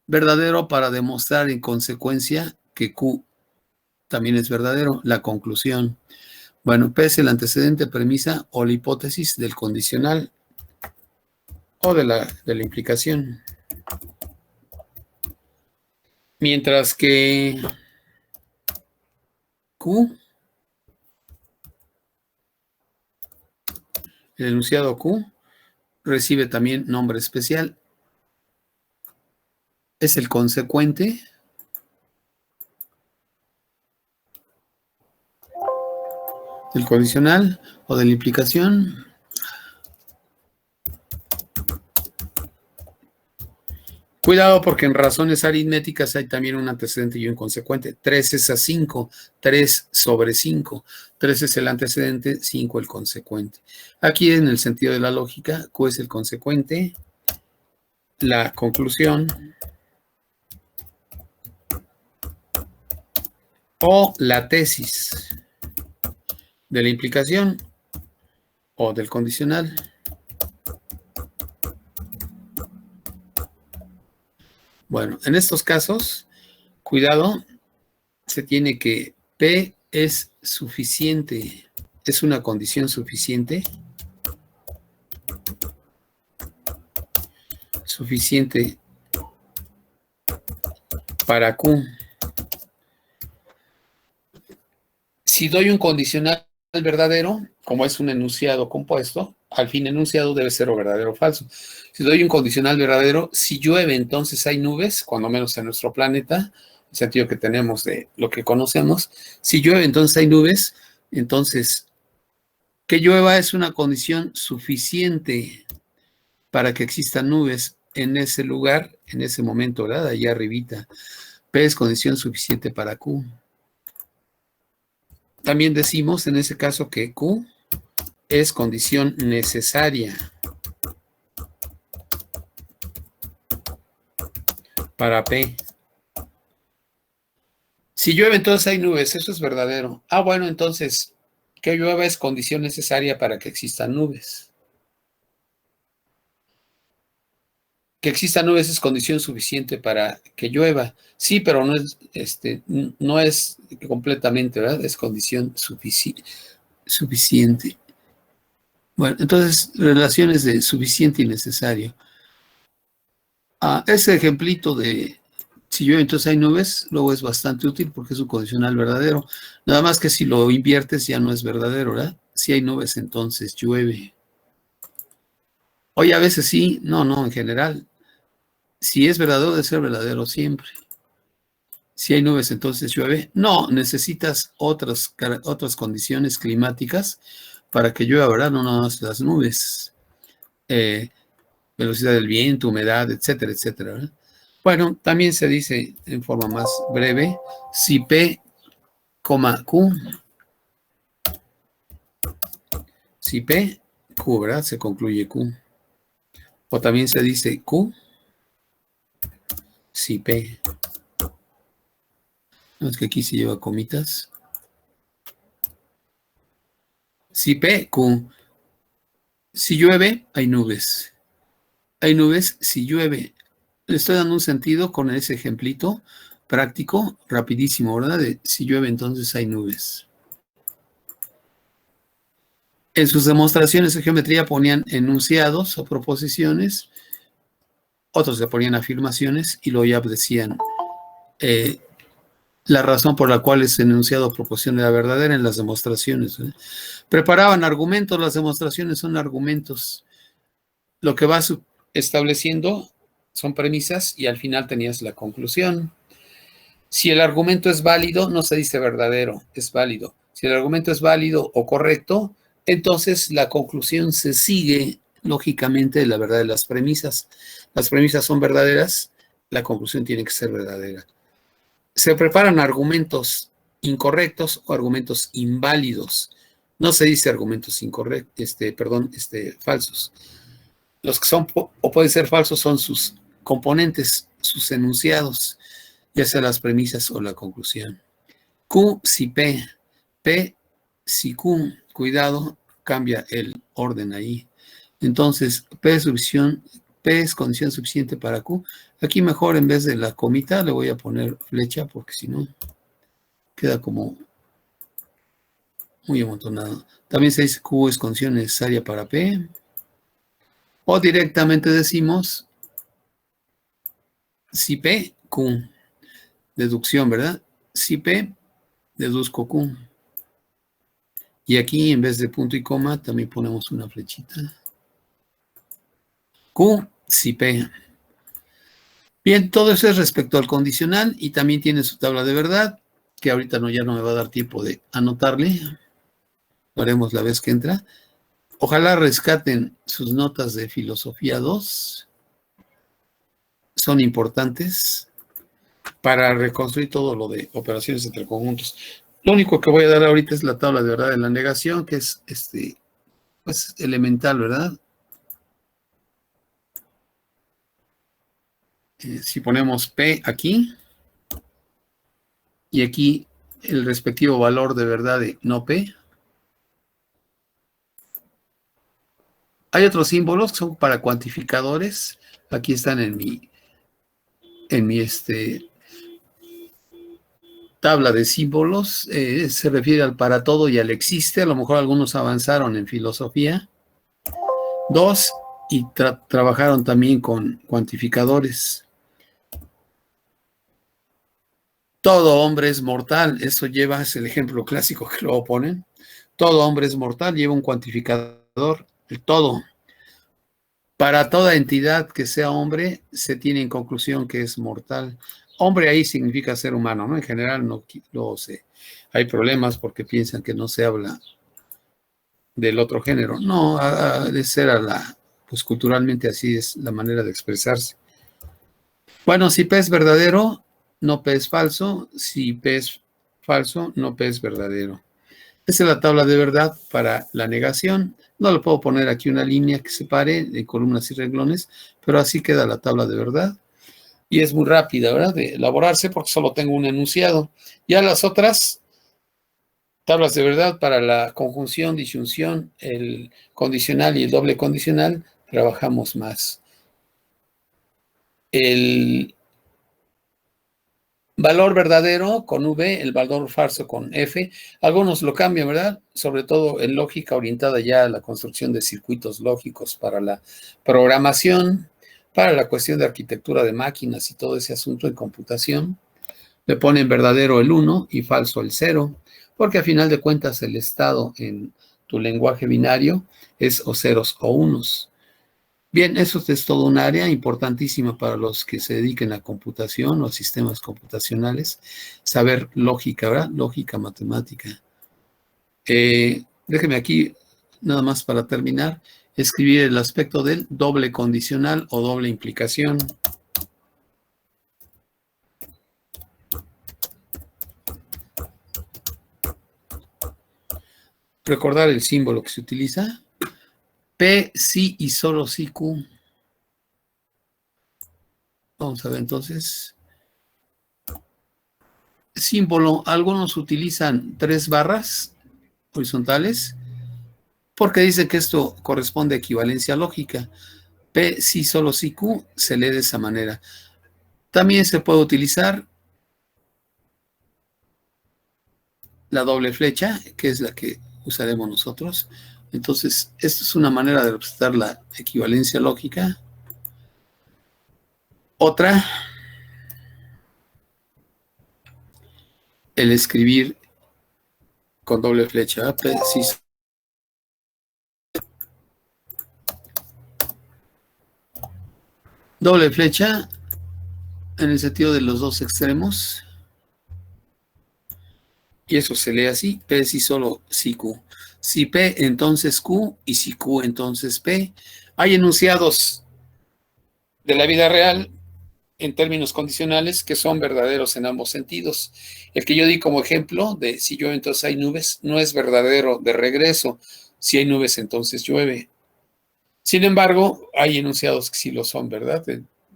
verdadero para demostrar en consecuencia que Q también es verdadero, la conclusión. Bueno, P es el antecedente, premisa o la hipótesis del condicional o de la implicación. Mientras que Q, el enunciado Q, recibe también nombre especial. Es el consecuente del condicional o de la implicación. Cuidado, porque en razones aritméticas hay también un antecedente y un consecuente. 3 es a 5, 3 sobre 5. 3 es el antecedente, 5 el consecuente. Aquí en el sentido de la lógica, Q es el consecuente, la conclusión o la tesis de la implicación o del condicional. Bueno, en estos casos, cuidado, se tiene que P es suficiente, es una condición suficiente para Q. Si doy un condicional verdadero, como es un enunciado compuesto, al fin enunciado debe ser o verdadero o falso. Si doy un condicional verdadero, si llueve, entonces hay nubes, cuando menos en nuestro planeta, el sentido que tenemos de lo que conocemos. Si llueve, entonces hay nubes. Entonces, que llueva es una condición suficiente para que existan nubes en ese lugar, en ese momento, ¿verdad? Allá arribita. P es condición suficiente para Q. También decimos en ese caso que Q es condición necesaria para P. Si llueve, entonces hay nubes. Eso es verdadero. Ah, bueno, entonces, que llueva es condición necesaria para que existan nubes. Que existan nubes es condición suficiente para que llueva. Sí, pero no es completamente, ¿verdad? Es condición suficiente. Bueno, entonces, relaciones de suficiente y necesario. Ese ejemplito de si llueve, entonces hay nubes, luego es bastante útil porque es un condicional verdadero. Nada más que si lo inviertes ya no es verdadero, ¿verdad? Si hay nubes, entonces llueve. Oye, a veces sí, no, en general. Si es verdadero, debe ser verdadero siempre. Si hay nubes, entonces llueve. No, necesitas otras condiciones climáticas para que llueva, ¿verdad? No nada más las nubes. Velocidad del viento, humedad, etcétera, etcétera, ¿verdad? Bueno, también se dice en forma más breve, si P, Q, si P, Q, ¿verdad? Se concluye Q. O también se dice Q, si P. No, es que aquí se lleva comitas. Si P, Q. Si llueve, hay nubes. Hay nubes si llueve. Le estoy dando un sentido con ese ejemplito práctico, rapidísimo, ¿verdad? De si llueve, entonces hay nubes. En sus demostraciones de geometría ponían enunciados o proposiciones, otros le ponían afirmaciones y luego ya decían la razón por la cual ese enunciado o proposición era verdadera en las demostraciones, ¿eh? Preparaban argumentos, las demostraciones son argumentos. Lo que vas estableciendo son premisas y al final tenías la conclusión. Si el argumento es válido, no se dice verdadero, es válido. Si el argumento es válido o correcto, entonces la conclusión se sigue lógicamente de la verdad de las premisas. Las premisas son verdaderas, la conclusión tiene que ser verdadera. Se preparan argumentos incorrectos o argumentos inválidos. No se dice argumentos incorrectos, falsos. Los que son o pueden ser falsos son sus componentes, sus enunciados, ya sea las premisas o la conclusión. Q si P, P si Q, cuidado, cambia el orden ahí. Entonces, P es condición suficiente para Q. Aquí mejor en vez de la comita le voy a poner flecha porque si no queda como muy amontonado. También se dice Q es condición necesaria para P. O directamente decimos si P, Q. Deducción, ¿verdad? Si P, deduzco Q. Y aquí en vez de punto y coma también ponemos una flechita. Q, si P. Bien, todo eso es respecto al condicional y también tiene su tabla de verdad, que ahorita ya no me va a dar tiempo de anotarle. Lo haremos la vez que entra. Ojalá rescaten sus notas de filosofía 2. Son importantes para reconstruir todo lo de operaciones entre conjuntos. Lo único que voy a dar ahorita es la tabla de verdad de la negación, que es pues elemental, ¿verdad? Si ponemos P aquí y aquí el respectivo valor de verdad de no P. Hay otros símbolos que son para cuantificadores. Aquí están en mi tabla de símbolos. Se refiere al para todo y al existe. A lo mejor algunos avanzaron en filosofía 2 y trabajaron también con cuantificadores. Todo hombre es mortal. Eso es el ejemplo clásico que luego ponen. Todo hombre es mortal, lleva un cuantificador el todo. Para toda entidad que sea hombre, se tiene en conclusión que es mortal. Hombre ahí significa ser humano, ¿no? En general no lo sé. Hay problemas porque piensan que no se habla del otro género. No, ha de ser pues culturalmente así es la manera de expresarse. Bueno, si P es verdadero, no P es falso. Si P es falso, no P es verdadero. Esa es la tabla de verdad para la negación. No le puedo poner aquí una línea que separe de columnas y renglones, pero así queda la tabla de verdad. Y es muy rápida, ¿verdad? De elaborarse porque solo tengo un enunciado. Ya las otras tablas de verdad para la conjunción, disyunción, el condicional y el doble condicional, trabajamos más. El valor verdadero con V, el valor falso con F. Algunos lo cambian, ¿verdad? Sobre todo en lógica orientada ya a la construcción de circuitos lógicos para la programación, para la cuestión de arquitectura de máquinas y todo ese asunto en computación. Le ponen verdadero el 1 y falso el 0, porque a final de cuentas el estado en tu lenguaje binario es o ceros o unos. Bien, eso es todo un área importantísima para los que se dediquen a computación o a sistemas computacionales, saber lógica, ¿verdad? Lógica matemática. Déjeme aquí, nada más para terminar, escribir el aspecto del doble condicional o doble implicación. Recordar el símbolo que se utiliza. P, sí y solo sí Q. Vamos a ver entonces. Símbolo, algunos utilizan 3 barras horizontales porque dicen que esto corresponde a equivalencia lógica. P, sí, solo sí Q se lee de esa manera. También se puede utilizar la doble flecha, que es la que usaremos nosotros. Entonces, esto es una manera de representar la equivalencia lógica. Otra, el escribir con doble flecha. Sí. Doble flecha en el sentido de los dos extremos. Y eso se lee así, P si solo si Q. Si P, entonces Q, y si Q, entonces P. Hay enunciados de la vida real en términos condicionales que son verdaderos en ambos sentidos. El que yo di como ejemplo de si llueve entonces hay nubes, no es verdadero de regreso. Si hay nubes entonces llueve. Sin embargo, hay enunciados que sí lo son, ¿verdad?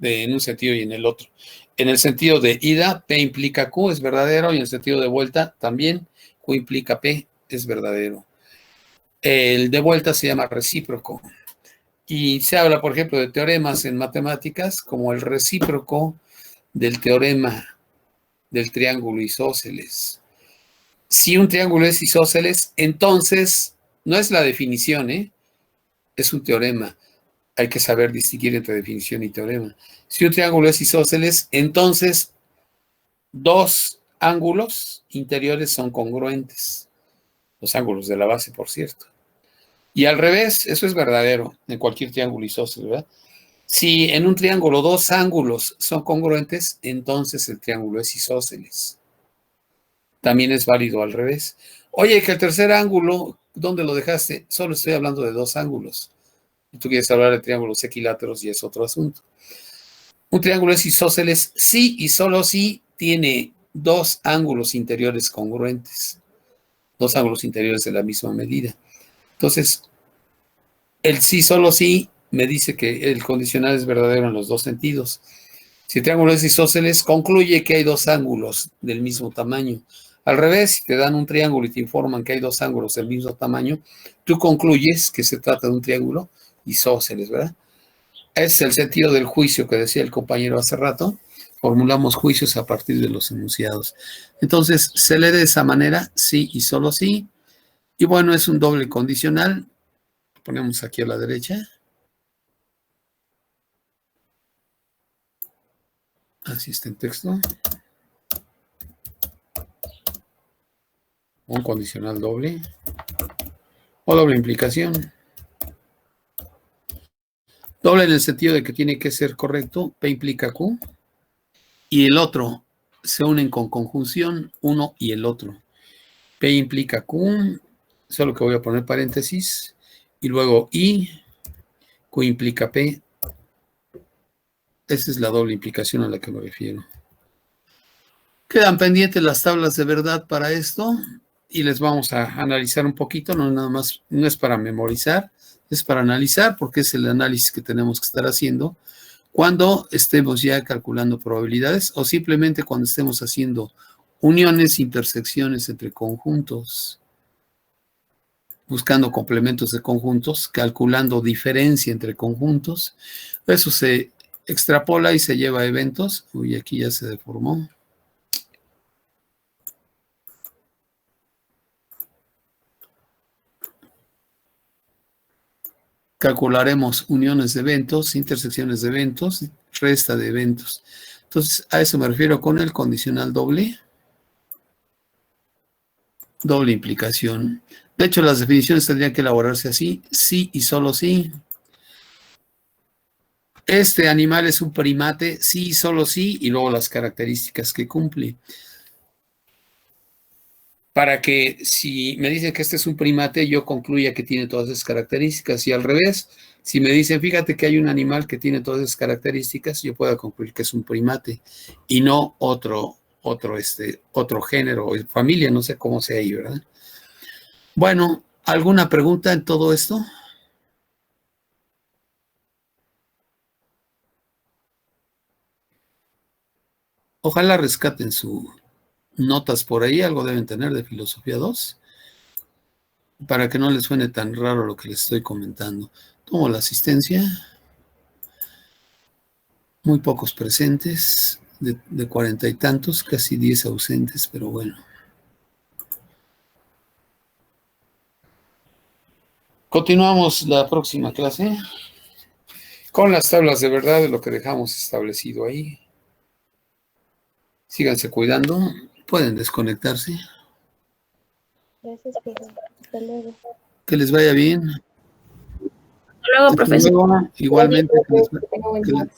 En un sentido y en el otro. En el sentido de ida, P implica Q, es verdadero, y en el sentido de vuelta también, Q implica P, es verdadero. El de vuelta se llama recíproco. Y se habla, por ejemplo, de teoremas en matemáticas como el recíproco del teorema del triángulo isósceles. Si un triángulo es isósceles, entonces, no es la definición, es un teorema. Hay que saber distinguir entre definición y teorema. Si un triángulo es isósceles, entonces 2 ángulos interiores son congruentes. Los ángulos de la base, por cierto. Y al revés, eso es verdadero en cualquier triángulo isósceles, ¿verdad? Si en un triángulo 2 ángulos son congruentes, entonces el triángulo es isósceles. También es válido al revés. Oye, que el tercer ángulo, ¿dónde lo dejaste? Solo estoy hablando de 2 ángulos. Y tú quieres hablar de triángulos equiláteros y es otro asunto. Un triángulo es isósceles sí y solo si tiene 2 ángulos interiores congruentes. 2 ángulos interiores de la misma medida. Entonces, el sí solo sí me dice que el condicional es verdadero en los 2 sentidos. Si el triángulo es isósceles, concluye que hay 2 ángulos del mismo tamaño. Al revés, si te dan un triángulo y te informan que hay 2 ángulos del mismo tamaño, tú concluyes que se trata de un triángulo isósceles, ¿verdad? Es el sentido del juicio que decía el compañero hace rato. Formulamos juicios a partir de los enunciados. Entonces, se lee de esa manera, sí y solo sí. Y bueno, es un doble condicional. Ponemos aquí a la derecha. Así está en texto. Un condicional doble. O doble implicación. Doble en el sentido de que tiene que ser correcto, P implica Q, y el otro se unen con conjunción, uno y el otro. P implica Q, solo que voy a poner paréntesis, y luego I, Q implica P. Esa es la doble implicación a la que me refiero. Quedan pendientes las tablas de verdad para esto y les vamos a analizar un poquito, no nada más, no es para memorizar, es para analizar porque es el análisis que tenemos que estar haciendo cuando estemos ya calculando probabilidades o simplemente cuando estemos haciendo uniones, intersecciones entre conjuntos, buscando complementos de conjuntos, calculando diferencia entre conjuntos. Eso se extrapola y se lleva a eventos. Uy, aquí ya se deformó. Calcularemos uniones de eventos, intersecciones de eventos, resta de eventos. Entonces, a eso me refiero con el condicional doble. Doble implicación. De hecho, las definiciones tendrían que elaborarse así, sí y solo sí. Este animal es un primate, sí y solo sí, y luego las características que cumple. Para que si me dicen que este es un primate, yo concluya que tiene todas esas características, y al revés, si me dicen, fíjate que hay un animal que tiene todas esas características, yo puedo concluir que es un primate, y no otro género o familia, no sé cómo sea ahí, ¿verdad? Bueno, ¿alguna pregunta en todo esto? Ojalá rescaten sus notas por ahí, algo deben tener de Filosofía 2, para que no les suene tan raro lo que les estoy comentando. Tomo la asistencia. Muy pocos presentes, de 40 y tantos, casi 10 ausentes, pero bueno. Continuamos la próxima clase con las tablas de verdad de lo que dejamos establecido ahí. Síganse cuidando, pueden desconectarse. Gracias, profe. Hasta luego. Que les vaya bien. Hasta luego, Hasta profesor. luego. Igualmente, Gracias, profe. Que tenga buen día.